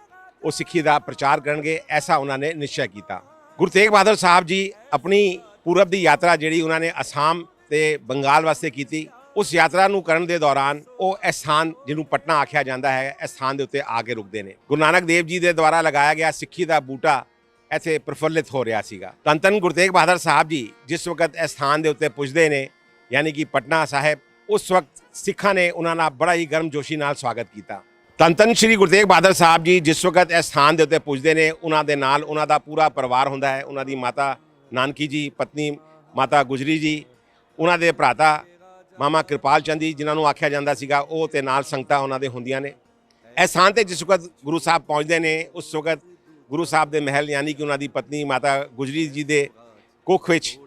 ਉਹ ਸਿੱਖੀ ਦਾ ਪ੍ਰਚਾਰ ਕਰਨਗੇ, ਐਸਾ ਉਹਨਾਂ ਨੇ ਨਿਸ਼ਚੈ ਕੀਤਾ। ਗੁਰੂ ਤੇਗ ਬਹਾਦਰ ਸਾਹਿਬ ਜੀ ਆਪਣੀ ਪੂਰਬ ਦੀ ਯਾਤਰਾ ਜਿਹੜੀ ਉਹਨਾਂ ਨੇ ਅਸਾਮ ਤੇ ਬੰਗਾਲ ਵਾਸਤੇ ਕੀਤੀ। ਉਸ ਯਾਤਰਾ ਨੂੰ ਕਰਨ ਦੇ ਦੌਰਾਨ ਉਹ ਇਸ ਸਥਾਨ ਜਿਹਨੂੰ ਪਟਨਾ ਆਖਿਆ ਜਾਂਦਾ ਹੈ, ਇਸ ਸਥਾਨ ਦੇ ਉੱਤੇ ਆ ਕੇ ਰੁਕਦੇ ਨੇ। ਗੁਰੂ ਨਾਨਕ ਦੇਵ ਜੀ ਦੇ ਦੁਆਰਾ ਲਗਾਇਆ ਗਿਆ ਸਿੱਖੀ ਦਾ ਬੂਟਾ ਇੱਥੇ ਪ੍ਰਫੁੱਲਿਤ ਹੋ ਰਿਹਾ ਸੀਗਾ। ਧੰਨ ਧੰਨ ਗੁਰੂ ਤੇਗ ਬਹਾਦਰ ਸਾਹਿਬ ਜੀ ਜਿਸ ਵਕਤ ਇਸ ਸਥਾਨ ਦੇ ਉੱਤੇ ਪੁੱਜਦੇ ਨੇ, ਯਾਨੀ ਕਿ ਪਟਨਾ ਸਾਹਿਬ, ਉਸ ਵਕਤ ਸਿੱਖਾਂ ਨੇ ਉਹਨਾਂ ਨਾਲ ਬੜਾ ਹੀ ਗਰਮਜੋਸ਼ੀ ਨਾਲ ਸਵਾਗਤ ਕੀਤਾ। ਧੰਨ ਧੰਨ ਸ਼੍ਰੀ ਗੁਰੂ ਤੇਗ ਬਹਾਦਰ ਸਾਹਿਬ ਜੀ ਜਿਸ ਵਕਤ ਇਸ ਸਥਾਨ ਦੇ ਉੱਤੇ ਪੁੱਜਦੇ ਨੇ, ਉਹਨਾਂ ਦੇ ਨਾਲ ਉਹਨਾਂ ਦਾ ਪੂਰਾ ਪਰਿਵਾਰ ਹੁੰਦਾ ਹੈ। ਉਹਨਾਂ ਦੀ ਮਾਤਾ ਨਾਨਕੀ ਜੀ, ਪਤਨੀ ਮਾਤਾ ਗੁਜਰੀ ਜੀ, ਉਹਨਾਂ ਦੇ ਭਰਾਤਾ ਮਾਮਾ ਕਿਰਪਾਲ ਚੰਦ ਜੀ ਜਿਨ੍ਹਾਂ ਨੂੰ ਆਖਿਆ ਜਾਂਦਾ ਸੀਗਾ, ਉਹ ਤੇ ਨਾਲ ਸੰਗਤਾਂ ਉਹਨਾਂ ਦੇ ਹੁੰਦੀਆਂ ਨੇ। ਇਸ ਸਥਾਨ ਤੇ ਜਿਸ ਵਕਤ ਗੁਰੂ ਸਾਹਿਬ ਪਹੁੰਚਦੇ ਨੇ, ਉਸ ਵਕਤ ਗੁਰੂ ਸਾਹਿਬ ਦੇ ਮਹਿਲ ਯਾਨੀ ਕਿ ਉਹਨਾਂ ਦੀ ਪਤਨੀ ਮਾਤਾ ਗੁਜਰੀ ਜੀ ਦੇ ਕੁੱਖ ਵਿੱਚ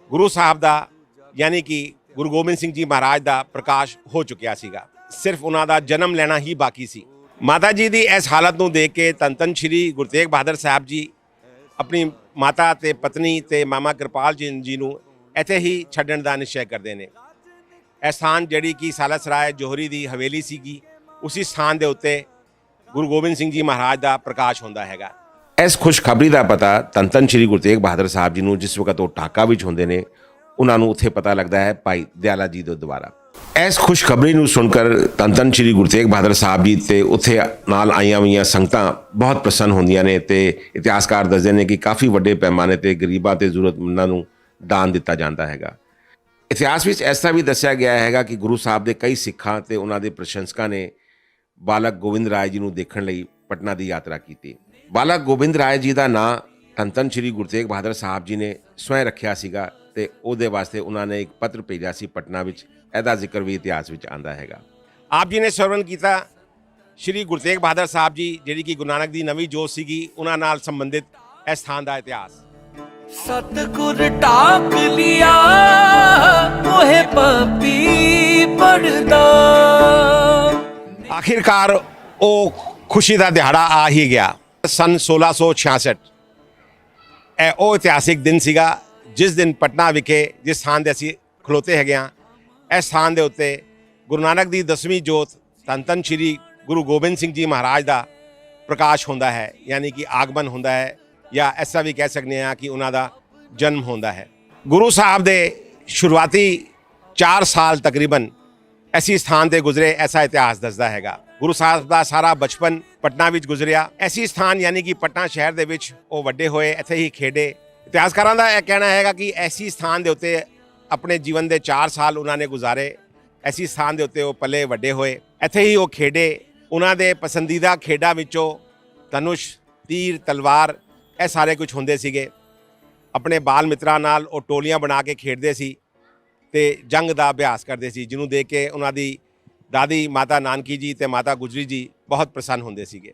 ਗੁਰੂ ਸਾਹਿਬ ਦਾ ਯਾਨੀ ਕਿ ਗੁਰੂ ਗੋਬਿੰਦ ਸਿੰਘ ਜੀ ਮਹਾਰਾਜ ਦਾ ਪ੍ਰਕਾਸ਼ ਹੋ ਚੁੱਕਿਆ ਸੀਗਾ। ਸਿਰਫ ਉਹਨਾਂ ਦਾ ਜਨਮ ਲੈਣਾ ਹੀ ਬਾਕੀ ਸੀ। ਮਾਤਾ ਜੀ ਦੀ ਇਸ ਹਾਲਤ ਨੂੰ ਦੇਖ ਕੇ ਧੰਨ ਧੰਨ ਸ਼੍ਰੀ ਗੁਰੂ ਤੇਗ ਬਹਾਦਰ ਸਾਹਿਬ ਜੀ ਆਪਣੀ ਮਾਤਾ ਤੇ ਪਤਨੀ ਤੇ ਮਾਮਾ ਕਿਰਪਾਲ ਜੀ ਨੂੰ ਇੱਥੇ ਹੀ ਛੱਡਣ ਦਾ ਨਿਸ਼ਚੈ ਕਰਦੇ ਨੇ। ਇਹ ਸਥਾਨ ਜਿਹੜੀ ਕਿ ਸਾਲਾਸਰਾਏ ਜੋਹਰੀ ਦੀ ਹਵੇਲੀ ਸੀਗੀ, ਉਸੇ ਸਥਾਨ ਦੇ ਉੱਤੇ ਗੁਰੂ ਗੋਬਿੰਦ ਸਿੰਘ ਜੀ ਮਹਾਰਾਜ ਦਾ ਪ੍ਰਕਾਸ਼ ਹੁੰਦਾ ਹੈਗਾ। ਇਸ ਖੁਸ਼ਖਬਰੀ ਦਾ ਪਤਾ ਧੰਨ ਧੰਨ ਸ਼੍ਰੀ ਗੁਰੂ ਤੇਗ ਬਹਾਦਰ ਸਾਹਿਬ ਜੀ ਨੂੰ ਜਿਸ ਵਕਤ ਉਹ ਢਾਕਾ ਵਿੱਚ ਹੁੰਦੇ ਨੇ, ਉਹਨਾਂ ਨੂੰ ਉੱਥੇ ਪਤਾ ਲੱਗਦਾ ਹੈ ਭਾਈ ਦਿਆਲਾ ਜੀ ਦੇ ਦੁਆਰਾ। ਇਸ ਖੁਸ਼ਖਬਰੀ ਨੂੰ ਸੁਣकर ਧੰਨ ਧੰਨ ਸ਼੍ਰੀ ਗੁਰੂ ਤੇਗ ਬਹਾਦਰ ਸਾਹਿਬ ਜੀ ਤੇ ਉੱਥੇ ਨਾਲ ਆਈਆਂ ਹੋਈਆਂ ਸੰਗਤਾਂ ਬਹੁਤ ਪ੍ਰਸੰਨ ਹੁੰਦੀਆਂ ਨੇ ਤੇ ਇਤਿਹਾਸਕਾਰ ਦੱਸਦੇ ਨੇ ਕਿ ਕਾਫੀ ਵੱਡੇ ਪੈਮਾਨੇ ਤੇ ਗਰੀਬਾਂ ਤੇ ਜ਼ਰੂਰਤਮੰਦਾਂ ਨੂੰ ਦਾਨ ਦਿੱਤਾ ਜਾਂਦਾ ਹੈਗਾ। ਇਤਿਹਾਸ ਵਿੱਚ ਐਸਾ ਵੀ ਦੱਸਿਆ ਗਿਆ ਹੈਗਾ ਕਿ ਗੁਰੂ ਸਾਹਿਬ ਦੇ ਕਈ ਸਿੱਖਾਂ ਤੇ ਉਹਨਾਂ ਦੇ ਪ੍ਰਸ਼ੰਸਕਾਂ ਨੇ ਬਾਲਕ ਗੋਬਿੰਦ ਰਾਏ ਜੀ ਨੂੰ ਦੇਖਣ ਲਈ ਪਟਨਾ ਦੀ ਯਾਤਰਾ ਕੀਤੀ। ਬਾਲਕ ਗੋਬਿੰਦ ਰਾਏ ਜੀ ਦਾ ਨਾਂ ਧੰਨ ਧੰਨ ਸ਼੍ਰੀ ਗੁਰੂ ਤੇਗ ਬਹਾਦਰ ਸਾਹਿਬ ਜੀ ਨੇ ਸਵੈਂ ਰੱਖਿਆ ਸੀਗਾ ਤੇ ਉਹਦੇ ਵਾਸਤੇ ਉਹਨਾਂ ਨੇ ਇੱਕ ਪੱਤਰ ਭੇਜਿਆ ਸੀ ਪਟਨਾ ਵਿੱਚ। ਇਹਦਾ ਜ਼ਿਕਰ ਵੀ ਇਤਿਹਾਸ ਵਿੱਚ ਆਉਂਦਾ ਹੈਗਾ। ਆਪ ਜੀ ਨੇ ਸਰਵਣ ਕੀਤਾ ਸ਼੍ਰੀ ਗੁਰੂ ਤੇਗ ਬਹਾਦਰ ਸਾਹਿਬ ਜੀ ਜਿਹੜੀ ਕਿ ਗੁਰੂ ਨਾਨਕ ਦੀ ਨਵੀਂ ਜੋਤ ਸੀਗੀ, ਉਹਨਾਂ ਨਾਲ ਸੰਬੰਧਿਤ ਇਸ ਸਥਾਨ ਦਾ ਇਤਿਹਾਸ। सतगुर टाक लिया मोहे पपी पड़दा। ਆਖਿਰਕਾਰ ਉਹ ਖੁਸ਼ੀ ਦਾ ਦਿਹਾੜਾ ਆ ਹੀ ਗਿਆ। ਸਨ 1666 ਇਹ ਉਹ ਇਤਿਹਾਸਿਕ ਦਿਨ ਸੀਗਾ ਜਿਸ ਦਿਨ ਪਟਨਾ ਵਿਖੇ ਜਿਸ ਸਥਾਨ ਦੇ ਅਸੀਂ ਖਲੋਤੇ ਹੈਗੇ ਹਾਂ, ਇਸ ਸਥਾਨ ਦੇ ਉੱਤੇ ਗੁਰੂ ਨਾਨਕ ਦੀ 10ਵੀਂ ਜੋਤ ਧੰਨ ਧੰਨ ਸ਼੍ਰੀ ਗੁਰੂ ਗੋਬਿੰਦ ਸਿੰਘ ਜੀ ਮਹਾਰਾਜ ਦਾ ਪ੍ਰਕਾਸ਼ ਹੁੰਦਾ ਹੈ, ਯਾਨੀ ਕਿ ਆਗਮਨ ਹੁੰਦਾ ਹੈ, ਜਾਂ ਐਸਾ ਵੀ ਕਹਿ ਸਕਦੇ ਹਾਂ ਕਿ ਉਹਨਾਂ ਦਾ ਜਨਮ ਹੁੰਦਾ ਹੈ। ਗੁਰੂ ਸਾਹਿਬ ਦੇ ਸ਼ੁਰੂਆਤੀ 4 ਸਾਲ ਤਕਰੀਬਨ ਐਸੀ ਸਥਾਨ ਤੇ ਗੁਜ਼ਰੇ, ਐਸਾ ਇਤਿਹਾਸ ਦੱਸਦਾ ਹੈਗਾ। ਗੁਰੂ ਸਾਹਿਬ ਦਾ ਸਾਰਾ ਬਚਪਨ ਪਟਨਾ ਵਿੱਚ ਗੁਜ਼ਰਿਆ। ਐਸੀ ਸਥਾਨ ਯਾਨੀ ਕਿ ਪਟਨਾ ਸ਼ਹਿਰ ਦੇ ਵਿੱਚ ਉਹ ਵੱਡੇ ਹੋਏ, ਇੱਥੇ ਹੀ ਖੇਡੇ। ਇਤਿਹਾਸਕਾਰਾਂ ਦਾ ਇਹ ਕਹਿਣਾ ਹੈਗਾ ਕਿ ਐਸੀ ਸਥਾਨ ਦੇ ਉੱਤੇ ਆਪਣੇ ਜੀਵਨ ਦੇ 4 ਸਾਲ ਉਹਨਾਂ ਨੇ ਗੁਜ਼ਾਰੇ। ਐਸੀ ਸਥਾਨ ਦੇ ਉੱਤੇ ਉਹ ਪਲੇ ਵੱਡੇ ਹੋਏ, ਇੱਥੇ ਹੀ ਉਹ ਖੇਡੇ। ਉਹਨਾਂ ਦੇ ਪਸੰਦੀਦਾ ਖੇਡਾਂ ਵਿੱਚੋਂ ਧਨੁਸ਼, ਤੀਰ, ਤਲਵਾਰ ਇਹ ਸਾਰੇ ਕੁਝ ਹੁੰਦੇ ਸੀਗੇ। ਆਪਣੇ ਬਾਲ ਮਿੱਤਰਾਂ ਨਾਲ ਉਹ ਟੋਲੀਆਂ ਬਣਾ ਕੇ ਖੇਡਦੇ ਸੀ ਤੇ ਜੰਗ ਦਾ ਅਭਿਆਸ ਕਰਦੇ ਸੀ, ਜਿਹਨੂੰ ਦੇਖ ਕੇ ਉਹਨਾਂ ਦੀ ਦਾਦੀ ਮਾਤਾ ਨਾਨਕੀ ਜੀ ਤੇ ਮਾਤਾ ਗੁਜਰੀ ਜੀ ਬਹੁਤ ਪ੍ਰਸੰਨ ਹੁੰਦੇ ਸੀਗੇ।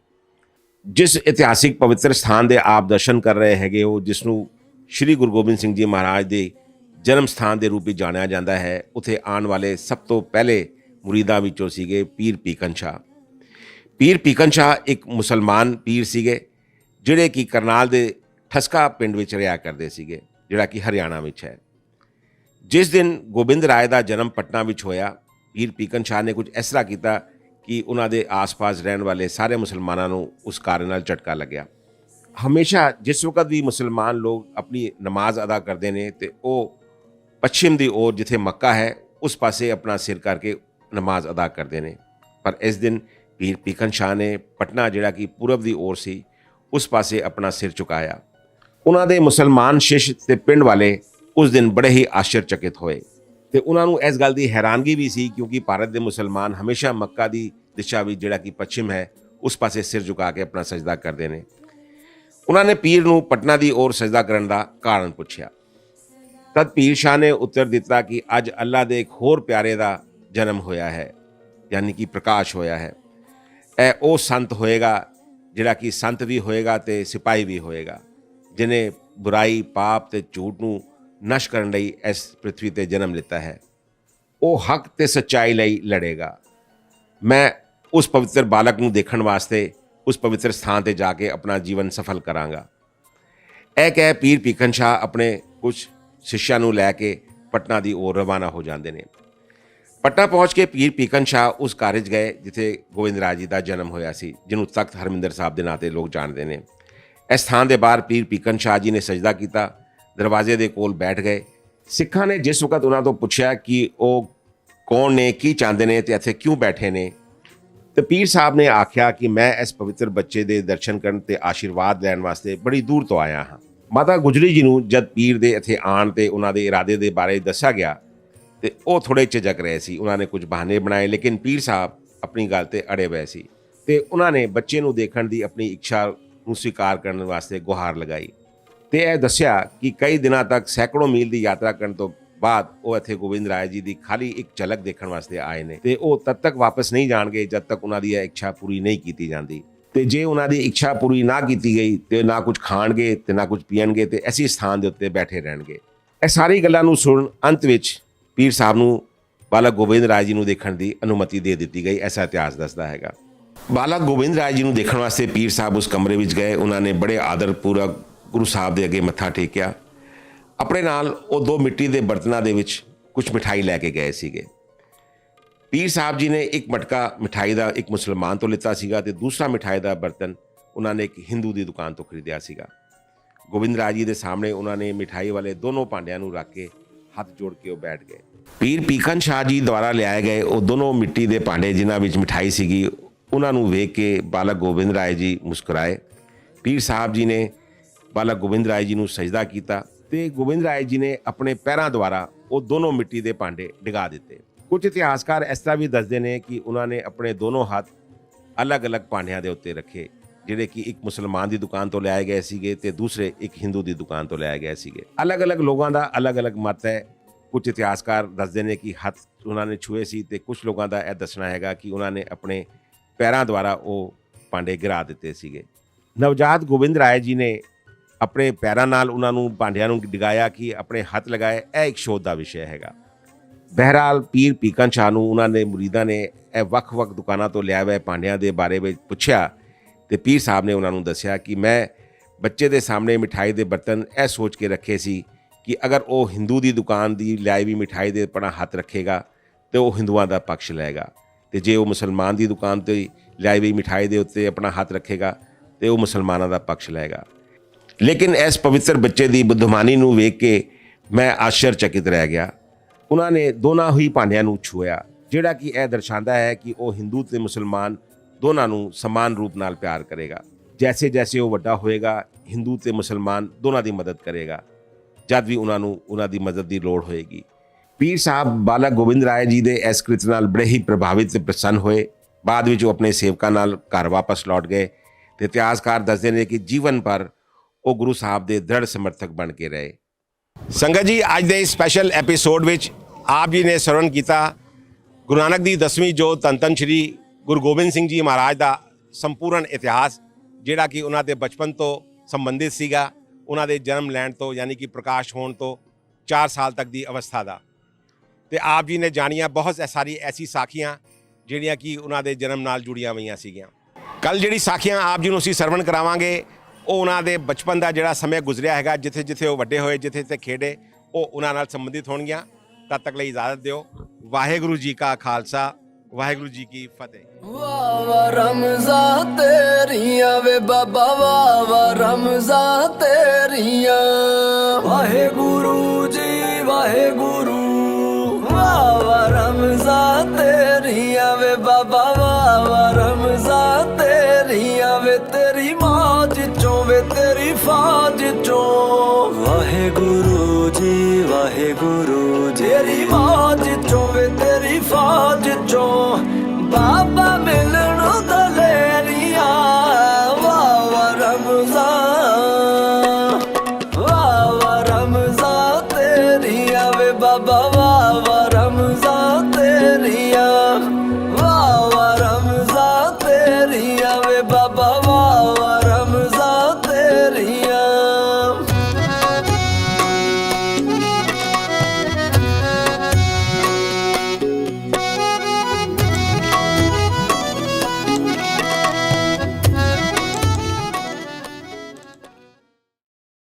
ਜਿਸ ਇਤਿਹਾਸਿਕ ਪਵਿੱਤਰ ਸਥਾਨ ਦੇ ਆਪ ਦਰਸ਼ਨ ਕਰ ਰਹੇ ਹੈਗੇ ਹੋ, ਜਿਸ ਨੂੰ ਸ਼੍ਰੀ ਗੁਰੂ ਗੋਬਿੰਦ ਸਿੰਘ ਜੀ ਮਹਾਰਾਜ ਦੇ ਜਨਮ ਸਥਾਨ ਦੇ ਰੂਪ ਵਿੱਚ ਜਾਣਿਆ ਜਾਂਦਾ ਹੈ, ਉੱਥੇ ਆਉਣ ਵਾਲੇ ਸਭ ਤੋਂ ਪਹਿਲੇ ਮੁਰੀਦਾਂ ਵਿੱਚੋਂ ਸੀਗੇ ਪੀਰ ਪੀਕਨ ਸ਼ਾਹ। ਪੀਰ ਪੀਕਨ ਸ਼ਾਹ ਇੱਕ ਮੁਸਲਮਾਨ ਪੀਰ ਸੀਗੇ ਜਿਹੜੇ ਕਿ ਕਰਨਾਲ ਦੇ ਠਸਕਾ ਪਿੰਡ ਵਿੱਚ ਰਿਹਾ ਕਰਦੇ ਸੀਗੇ, ਜਿਹੜਾ ਕਿ ਹਰਿਆਣਾ ਵਿੱਚ ਹੈ। ਜਿਸ ਦਿਨ ਗੋਬਿੰਦ ਰਾਏ ਦਾ ਜਨਮ ਪਟਨਾ ਵਿੱਚ ਹੋਇਆ, ਪੀਰ ਪੀਕਨ ਸ਼ਾਹ ਨੇ ਕੁਝ ਇਸ ਤਰ੍ਹਾਂ ਕੀਤਾ ਕਿ ਉਹਨਾਂ ਦੇ ਆਸ-ਪਾਸ ਰਹਿਣ ਵਾਲੇ ਸਾਰੇ ਮੁਸਲਮਾਨਾਂ ਨੂੰ ਉਸ ਕਾਰਨ ਨਾਲ ਝਟਕਾ ਲੱਗਿਆ। ਹਮੇਸ਼ਾ ਜਿਸ ਵਕਤ ਵੀ ਮੁਸਲਮਾਨ ਲੋਕ ਆਪਣੀ ਨਮਾਜ਼ ਅਦਾ ਕਰਦੇ ਨੇ ਤੇ ਉਹ ਪੱਛਮ ਦੀ ओर ਜਿੱਥੇ ਮੱਕਾ ਹੈ ਉਸ ਪਾਸੇ ਆਪਣਾ ਸਿਰ ਕਰਕੇ ਨਮਾਜ਼ ਅਦਾ ਕਰਦੇ ਨੇ। ਪਰ ਇਸ ਦਿਨ ਪੀਰ ਪੀਕਨ ਸ਼ਾਹ ਨੇ ਪਟਨਾ ਜਿਹੜਾ ਕਿ ਪੂਰਬ ਦੀ ओर ਸੀ ਉਸ ਪਾਸੇ ਆਪਣਾ ਸਿਰ ਝੁਕਾਇਆ। ਉਹਨਾਂ ਦੇ ਮੁਸਲਮਾਨ ਸ਼ਿਸ਼ ਤੇ ਪਿੰਡ ਵਾਲੇ ਉਸ ਦਿਨ ਬੜੇ ਹੀ ਆਸ਼ਚਰਚਕਿਤ ਹੋਏ ਤੇ ਉਹਨਾਂ ਨੂੰ ਇਸ ਗੱਲ ਦੀ ਹੈਰਾਨਗੀ ਵੀ ਸੀ ਕਿਉਂਕਿ ਭਾਰਤ ਦੇ ਮੁਸਲਮਾਨ ਹਮੇਸ਼ਾ ਮੱਕਾ ਦੀ ਦਿਸ਼ਾ ਵਿੱਚ ਜਿਹੜਾ ਕਿ ਪੱਛਮ ਹੈ ਉਸ ਪਾਸੇ ਸਿਰ ਝੁਕਾ ਕੇ ਆਪਣਾ ਸਜਦਾ ਕਰਦੇ ਨੇ। ਉਹਨਾਂ ਨੇ ਪੀਰ ਨੂੰ ਪਟਨਾ ਦੀ ओर ਸਜਦਾ ਕਰਨ ਦਾ ਕਾਰਨ ਪੁੱਛਿਆ। ਤਦ ਪੀਰ ਸ਼ਾਹ ਨੇ ਉੱਤਰ ਦਿੱਤਾ ਕਿ ਅੱਜ ਅੱਲਾ ਦੇ ਇੱਕ ਹੋਰ ਪਿਆਰੇ ਦਾ ਜਨਮ ਹੋਇਆ ਹੈ, ਯਾਨੀ ਕਿ ਪ੍ਰਕਾਸ਼ ਹੋਇਆ ਹੈ। ਇਹ ਉਹ ਸੰਤ ਹੋਏਗਾ ਜਿਹੜਾ ਕਿ ਸੰਤ ਵੀ ਹੋਏਗਾ ਤੇ ਸਿਪਾਹੀ ਵੀ ਹੋਏਗਾ, ਜਿਹਨੇ ਬੁਰਾਈ, ਪਾਪ ਤੇ ਝੂਠ ਨੂੰ ਨਸ਼ ਕਰਨ ਲਈ ਇਸ ਪ੍ਰithvi ਤੇ ਜਨਮ ਲਿੱਤਾ ਹੈ। ਉਹ ਹੱਕ ਤੇ ਸੱਚਾਈ ਲਈ ਲੜੇਗਾ। ਮੈਂ ਉਸ ਪਵਿੱਤਰ ਬਾਲਕ ਨੂੰ ਦੇਖਣ ਵਾਸਤੇ ਉਸ ਪਵਿੱਤਰ ਸਥਾਨ ਤੇ ਜਾ ਕੇ ਆਪਣਾ ਜੀਵਨ ਸਫਲ ਕਰਾਂਗਾ। ਇਹ ਕਹਿ ਪੀਰ ਪੀਕਨ ਸ਼ਾਹ ਆਪਣੇ ਕੁਝ ਸਿੱਸ਼ਾਂ ਨੂੰ ਲੈ ਕੇ ਪਟਨਾ ਦੀ ओर ਰਵਾਨਾ ਹੋ ਜਾਂਦੇ ਨੇ। ਪਟਨਾ ਪਹੁੰਚ ਕੇ ਪੀਰ ਪੀਕਨ ਸ਼ਾਹ ਉਸ ਘਰ 'ਚ ਗਏ ਜਿੱਥੇ ਗੋਬਿੰਦ ਰਾਏ ਜੀ ਦਾ ਜਨਮ ਹੋਇਆ ਸੀ, ਜਿਹਨੂੰ ਤਖਤ ਹਰਮਿੰਦਰ ਸਾਹਿਬ ਦੇ ਨਾਂ 'ਤੇ ਲੋਕ ਜਾਣਦੇ ਨੇ। ਇਸ ਸਥਾਨ ਦੇ ਬਾਹਰ ਪੀਰ ਪੀਕਨ ਸ਼ਾਹ ਜੀ ਨੇ ਸਜਦਾ ਕੀਤਾ, ਦਰਵਾਜ਼ੇ ਦੇ ਕੋਲ ਬੈਠ ਗਏ। ਸਿੱਖਾਂ ਨੇ ਜਿਸ ਵਕਤ ਉਹਨਾਂ ਤੋਂ ਪੁੱਛਿਆ ਕਿ ਉਹ ਕੌਣ ਨੇ, ਕੀ ਚਾਹੁੰਦੇ ਨੇ ਤੇ ਇੱਥੇ ਕਿਉਂ ਬੈਠੇ ਨੇ, ਤੇ ਪੀਰ ਸਾਹਿਬ ਨੇ ਆਖਿਆ ਕਿ ਮੈਂ ਇਸ ਪਵਿੱਤਰ ਬੱਚੇ ਦੇ ਦਰਸ਼ਨ ਕਰਨ ਤੇ ਆਸ਼ੀਰਵਾਦ ਲੈਣ ਵਾਸਤੇ ਬੜੀ ਦੂਰ ਤੋਂ ਆਇਆ ਹਾਂ। ਮਾਤਾ ਗੁਜਰੀ ਜੀ ਨੂੰ ਜਦ ਪੀਰ ਦੇ ਇੱਥੇ ਆਉਣ ਤੇ ਉਹਨਾਂ ਦੇ ਇਰਾਦੇ ਦੇ ਬਾਰੇ ਦੱਸਿਆ ਗਿਆ ਤੇ ਉਹ ਥੋੜੇ ਝਿਜਕ ਰਹੇ ਸੀ। ਉਹਨਾਂ ਨੇ ਕੁਝ ਬਹਾਨੇ ਬਣਾਏ, ਲੇਕਿਨ ਪੀਰ ਸਾਹਿਬ ਆਪਣੀ ਗੱਲ ਤੇ ਅੜੇ ਹੋਏ ਸੀ ਤੇ ਉਹਨਾਂ ਨੇ ਬੱਚੇ ਨੂੰ ਦੇਖਣ ਦੀ ਆਪਣੀ ਇੱਛਾ ਨੂੰ ਸਵੀਕਾਰ ਕਰਨ ਵਾਸਤੇ ਗੁਹਾਰ ਲਗਾਈ ਤੇ ਇਹ ਦੱਸਿਆ ਕਿ ਕਈ ਦਿਨਾਂ ਤੱਕ ਸੈਂਕੜੋਂ ਮੀਲ ਦੀ ਯਾਤਰਾ ਕਰਨ ਤੋਂ ਬਾਅਦ ਉਹ ਇੱਥੇ ਗੋਬਿੰਦ ਰਾਏ ਜੀ ਦੀ ਖਾਲੀ ਇੱਕ ਝਲਕ ਦੇਖਣ ਵਾਸਤੇ ਆਏ ਨੇ ਤੇ ਉਹ ਤਦ ਤੱਕ ਵਾਪਸ ਨਹੀਂ ਜਾਣਗੇ ਜਦ ਤੱਕ ਉਹਨਾਂ ਦੀ ਇਹ ਇੱਛਾ ਪੂਰੀ ਨਹੀਂ ਕੀਤੀ ਜਾਂਦੀ। ਤੇ ਜੇ ਉਹਨਾਂ ਦੀ ਇੱਛਾ ਪੂਰੀ ਨਾ ਕੀਤੀ ਗਈ ਤੇ ਨਾ ਕੁਝ ਖਾਣਗੇ ਤੇ ਨਾ ਕੁਝ ਪੀਣਗੇ ਤੇ ਐਸੀ ਸਥਾਨ ਦੇ ਉੱਤੇ ਬੈਠੇ ਰਹਿਣਗੇ। ਇਹ ਸਾਰੀ ਗੱਲਾਂ ਨੂੰ ਸੁਣ ਅੰਤ ਵਿੱਚ ਪੀਰ ਸਾਹਿਬ ਨੂੰ ਬਾਲਕ ਗੋਬਿੰਦ ਰਾਏ ਜੀ ਨੂੰ ਦੇਖਣ ਦੀ ਅਨੁਮਤੀ ਦੇ ਦਿੱਤੀ ਗਈ, ਐਸਾ ਇਤਿਹਾਸ ਦੱਸਦਾ ਹੈਗਾ। ਬਾਲਕ ਗੋਬਿੰਦ ਰਾਏ ਜੀ ਨੂੰ ਦੇਖਣ ਵਾਸਤੇ ਪੀਰ ਸਾਹਿਬ ਉਸ ਕਮਰੇ ਵਿੱਚ ਗਏ। ਉਹਨਾਂ ਨੇ ਬੜੇ ਆਦਰ ਪੂਰਵਕ ਗੁਰੂ ਸਾਹਿਬ ਦੇ ਅੱਗੇ ਮੱਥਾ ਟੇਕਿਆ। ਆਪਣੇ ਨਾਲ ਉਹ 2 ਮਿੱਟੀ ਦੇ ਬਰਤਨਾਂ ਦੇ ਵਿੱਚ ਕੁਝ ਮਿਠਾਈ ਲੈ ਕੇ ਗਏ ਸੀਗੇ। ਪੀਰ ਸਾਹਿਬ ਜੀ ਨੇ ਇੱਕ ਮਟਕਾ ਮਿਠਾਈ ਦਾ ਇੱਕ ਮੁਸਲਮਾਨ ਤੋਂ ਲਿੱਤਾ ਸੀਗਾ ਤੇ ਦੂਸਰਾ ਮਿਠਾਈ ਦਾ ਬਰਤਨ ਉਹਨਾਂ ਨੇ ਇੱਕ ਹਿੰਦੂ ਦੀ ਦੁਕਾਨ ਤੋਂ ਖਰੀਦਿਆ ਸੀਗਾ। ਗੋਬਿੰਦ ਰਾਏ ਜੀ ਦੇ ਸਾਹਮਣੇ ਉਹਨਾਂ ਨੇ ਮਿਠਾਈ ਵਾਲੇ ਦੋਨੋਂ ਭਾਂਡਿਆਂ ਨੂੰ ਰੱਖ ਕੇ ਹੱਥ ਜੋੜ ਕੇ ਉਹ ਬੈਠ ਗਏ। ਪੀਰ ਪੀਕਨ ਸ਼ਾਹ ਜੀ ਦੁਆਰਾ ਲਿਆਏ ਗਏ ਉਹ ਦੋਨੋਂ ਮਿੱਟੀ ਦੇ ਭਾਂਡੇ ਜਿਨ੍ਹਾਂ ਵਿੱਚ ਮਿਠਾਈ ਸੀਗੀ, ਉਹਨਾਂ ਨੂੰ ਵੇਖ ਕੇ ਬਾਲਕ ਗੋਬਿੰਦ ਰਾਏ ਜੀ ਮੁਸਕਰਾਏ। ਪੀਰ ਸਾਹਿਬ ਜੀ ਨੇ ਬਾਲਕ ਗੋਬਿੰਦ ਰਾਏ ਜੀ ਨੂੰ ਸਜਦਾ ਕੀਤਾ ਤੇ ਗੋਬਿੰਦ ਰਾਏ ਜੀ ਨੇ ਆਪਣੇ ਪੈਰਾਂ ਦੁਆਰਾ ਉਹ ਦੋਨੋਂ ਮਿੱਟੀ ਦੇ ਭਾਂਡੇ ਡਿਗਾ ਦਿੱਤੇ। ਕੁਝ ਇਤਿਹਾਸਕਾਰ ਇਸ ਤਰ੍ਹਾਂ ਵੀ ਦੱਸਦੇ ਨੇ ਕਿ ਉਹਨਾਂ ਨੇ ਆਪਣੇ ਦੋਨੋਂ ਹੱਥ ਅਲੱਗ-ਅਲੱਗ ਭਾਂਡਿਆਂ ਦੇ ਉੱਤੇ ਰੱਖੇ, ਜਿਹੜੇ ਕਿ ਇੱਕ ਮੁਸਲਮਾਨ ਦੀ ਦੁਕਾਨ ਤੋਂ ਲਿਆਏ ਗਏ ਸੀਗੇ ਤੇ ਦੂਸਰੇ ਇੱਕ ਹਿੰਦੂ ਦੀ ਦੁਕਾਨ ਤੋਂ ਲਿਆਏ ਗਏ ਸੀਗੇ। ਅਲੱਗ-ਅਲੱਗ ਲੋਕਾਂ ਦਾ ਅਲੱਗ-ਅਲੱਗ ਮਤ ਹੈ। ਕੁਝ ਇਤਿਹਾਸਕਾਰ ਦੱਸਦੇ ਨੇ ਕਿ ਹੱਥ ਉਹਨਾਂ ਨੇ ਛੂਏ ਸੀ ਤੇ ਕੁਝ ਲੋਕਾਂ ਦਾ ਇਹ ਦੱਸਣਾ ਹੈਗਾ ਕਿ ਉਹਨਾਂ ਨੇ ਆਪਣੇ ਪੈਰਾਂ ਦੁਆਰਾ ਉਹ ਭਾਂਡੇ ਗਿਰਾ ਦਿੱਤੇ ਸੀਗੇ। ਨਵਜਾਤ ਗੋਬਿੰਦ ਰਾਏ ਜੀ ਨੇ ਆਪਣੇ ਪੈਰਾਂ ਨਾਲ ਉਹਨਾਂ ਨੂੰ ਭਾਂਡਿਆਂ ਨੂੰ ਡਿਗਾਇਆ ਕਿ ਆਪਣੇ ਹੱਥ ਲਗਾਏ, ਇਹ ਇੱਕ ਸ਼ੋਧ ਦਾ ਵਿਸ਼ਾ ਹੈਗਾ। ਬਹਿਰਾਲ ਪੀਰ ਪੀਕਨ ਸ਼ਾਹ ਨੂੰ ਉਹਨਾਂ ਦੇ ਮੁਰੀਦਾਂ ਨੇ ਇਹ ਵੱਖ-ਵੱਖ ਦੁਕਾਨਾਂ ਤੋਂ ਲਿਆਏ ਹੋਏ ਭਾਂਡਿਆਂ ਦੇ ਬਾਰੇ ਵਿੱਚ ਪੁੱਛਿਆ ਤੇ ਪੀਰ ਸਾਹਿਬ ਨੇ ਉਹਨਾਂ ਨੂੰ ਦੱਸਿਆ ਕਿ ਮੈਂ ਬੱਚੇ ਦੇ ਸਾਹਮਣੇ ਮਿਠਾਈ ਦੇ ਬਰਤਨ ਇਹ ਸੋਚ ਕੇ ਰੱਖੇ ਸੀ ਕਿ ਅਗਰ ਉਹ ਹਿੰਦੂ ਦੀ ਦੁਕਾਨ ਦੀ ਲਿਆਈ ਵੀ ਮਿਠਾਈ ਦੇ ਆਪਣਾ ਹੱਥ ਰੱਖੇਗਾ ਤੇ ਉਹ ਹਿੰਦੂਆਂ ਦਾ ਪੱਖ ਲਏਗਾ, ਤੇ ਜੇ ਉਹ ਮੁਸਲਮਾਨ ਦੀ ਦੁਕਾਨ ਤੇ ਲਿਆਈ ਵੀ ਮਿਠਾਈ ਦੇ ਉੱਤੇ ਆਪਣਾ ਹੱਥ ਰੱਖੇਗਾ ਤੇ ਉਹ ਮੁਸਲਮਾਨਾਂ ਦਾ ਪੱਖ ਲਏਗਾ। ਲੇਕਿਨ ਇਸ ਪਵਿੱਤਰ ਬੱਚੇ ਦੀ ਬੁੱਧਮਾਨੀ ਨੂੰ ਵੇਖ ਕੇ ਮੈਂ ਆਸ਼ਚਰਚਕਿਤ ਰਹਿ ਗਿਆ। ਉਹਨਾਂ ਨੇ ਦੋਨਾਂ ਹੀ ਭਾਂਡਿਆਂ ਨੂੰ ਛੂਇਆ, ਜਿਹੜਾ ਕਿ ਇਹ ਦਰਸਾਉਂਦਾ ਹੈ ਕਿ ਉਹ ਹਿੰਦੂ ਤੇ ਮੁਸਲਮਾਨ ਦੋਨਾਂ ਨੂੰ ਸਮਾਨ ਰੂਪ ਨਾਲ ਪਿਆਰ ਕਰੇਗਾ। ਜੈਸੇ ਜੈਸੇ ਉਹ ਵੱਡਾ ਹੋਏਗਾ, ਹਿੰਦੂ ਤੇ ਮੁਸਲਮਾਨ ਦੋਨਾਂ ਦੀ ਮਦਦ ਕਰੇਗਾ ਜਦ ਵੀ ਉਹਨਾਂ ਨੂੰ ਉਹਨਾਂ ਦੀ ਮਦਦ ਦੀ ਲੋੜ ਹੋਏਗੀ। ਪੀਰ ਸਾਹਿਬ ਬਾਲਕ ਗੋਬਿੰਦ ਰਾਏ ਜੀ ਦੇ ਇਸ ਕ੍ਰਿਤ ਨਾਲ ਬੜੇ ਹੀ ਪ੍ਰਭਾਵਿਤ ਤੇ ਪ੍ਰਸੰਨ ਹੋਏ। ਬਾਅਦ ਵਿੱਚ ਉਹ ਆਪਣੇ ਸੇਵਕਾਂ ਨਾਲ ਘਰ ਵਾਪਸ ਲੌਟ ਗਏ ਤੇ ਇਤਿਹਾਸਕਾਰ ਦੱਸਦੇ ਨੇ ਕਿ ਜੀਵਨ ਭਰ ਉਹ ਗੁਰੂ ਸਾਹਿਬ ਦੇ ਦ੍ਰਿੜ ਸਮਰਥਕ ਬਣ ਕੇ ਰਹੇ। ਸੰਗਤ ਜੀ, ਅੱਜ ਦੇ ਇਸ ਸਪੈਸ਼ਲ ਐਪੀਸੋਡ ਵਿੱਚ ਆਪ ਜੀ ਨੇ ਸਰਵਣ ਕੀਤਾ ਗੁਰੂ ਨਾਨਕ ਦੀ 10ਵੀਂ ਜੋਤ ਧੰਨ ਧੰਨ ਸ਼੍ਰੀ ਗੁਰੂ ਗੋਬਿੰਦ ਸਿੰਘ ਜੀ ਮਹਾਰਾਜ ਦਾ ਸੰਪੂਰਨ ਇਤਿਹਾਸ, ਜਿਹੜਾ ਕਿ ਉਹਨਾਂ ਦੇ ਬਚਪਨ ਤੋਂ ਸੰਬੰਧਿਤ ਸੀਗਾ, ਉਹਨਾਂ ਦੇ ਜਨਮ ਲੈਣ ਤੋਂ ਯਾਨੀ ਕਿ ਪ੍ਰਕਾਸ਼ ਹੋਣ ਤੋਂ 4 ਸਾਲ ਤੱਕ ਦੀ ਅਵਸਥਾ ਦਾ। ਤੇ ਆਪ ਜੀ ਨੇ ਜਾਣੀਆਂ ਬਹੁਤ ਸਾਰੀ ਐਸੀ ਸਾਖੀਆਂ ਜਿਹੜੀਆਂ ਕਿ ਉਹਨਾਂ ਦੇ ਜਨਮ ਨਾਲ ਜੁੜੀਆਂ ਹੋਈਆਂ ਸੀਗੀਆਂ। ਕੱਲ ਜਿਹੜੀ ਸਾਖੀਆਂ ਆਪ ਜੀ ਨੂੰ ਅਸੀਂ ਸਰਵਣ ਕਰਾਵਾਂਗੇ ਉਹ ਉਹਨਾਂ ਦੇ ਬਚਪਨ ਦਾ ਜਿਹੜਾ ਸਮੇਂ ਗੁਜ਼ਰਿਆ ਹੈਗਾ, ਜਿੱਥੇ ਜਿੱਥੇ ਉਹ ਵੱਡੇ ਹੋਏ, ਜਿੱਥੇ ਜਿੱਥੇ ਖੇਡੇ, ਉਹ ਉਹਨਾਂ ਨਾਲ ਸੰਬੰਧਿਤ ਹੋਣਗੀਆਂ। ਤਦ ਤੱਕ ਲਈ ਇਜਾਜ਼ਤ ਦਿਓ। ਵਾਹਿਗੁਰੂ ਜੀ ਕਾ ਖਾਲਸਾ, ਵਾਹਿਗੁਰੂ ਜੀ ਕੀ ਫਤਿਹ। ਵਾਹ ਵਾਹ ਰਮਜ਼ਾਂ ਤੇਰੀਆਂ ਵੇ ਬਾਬਾ, ਵਾਹ ਵਾਹ ਰਮਜ਼ਾਂ ਤੇਰੀਆਂ। ਵਾਹਿਗੁਰੂ ਜੀ ਵਾਹਿਗੁਰੂ, ਵਾਹ ਵਾਹ ਰਮਜ਼ਾਂ ਤੇਰੀਆਂ ਵੇ ਬਾਬਾ, ਵਾਹ ਵਾਹ ਰਮਜ਼ਾਂ ਤੇਰੀਆਂ ਵੇ। ਤੇਰੀ ਮੌਜ ਚੋਂ ਵੇ ਤੇਰੀ ਫੌਜ ਚੋਂ, ਵਾਹਿਗੁਰੂ ਜੀ ਵਾਹਿਗੁਰੂ। ਤੇਰੀ ਮੌਜ ਚੋਂ ਵੇ ਤੇਰੀ ਫੌਜ ਚੋਂ, ਬਾਬਾ ਮਿਲਣ ਦਲੇਰੀਆਂ। ਵਾਹ ਵਾਹ ਰਮਜ਼ਾਂ, ਵਾਹ ਵਾਹ ਰਮਜ਼ਾਂ ਤੇਰੀਆਂ ਵੇ ਬਾਬਾ, ਵਾਹ ਵਾਹ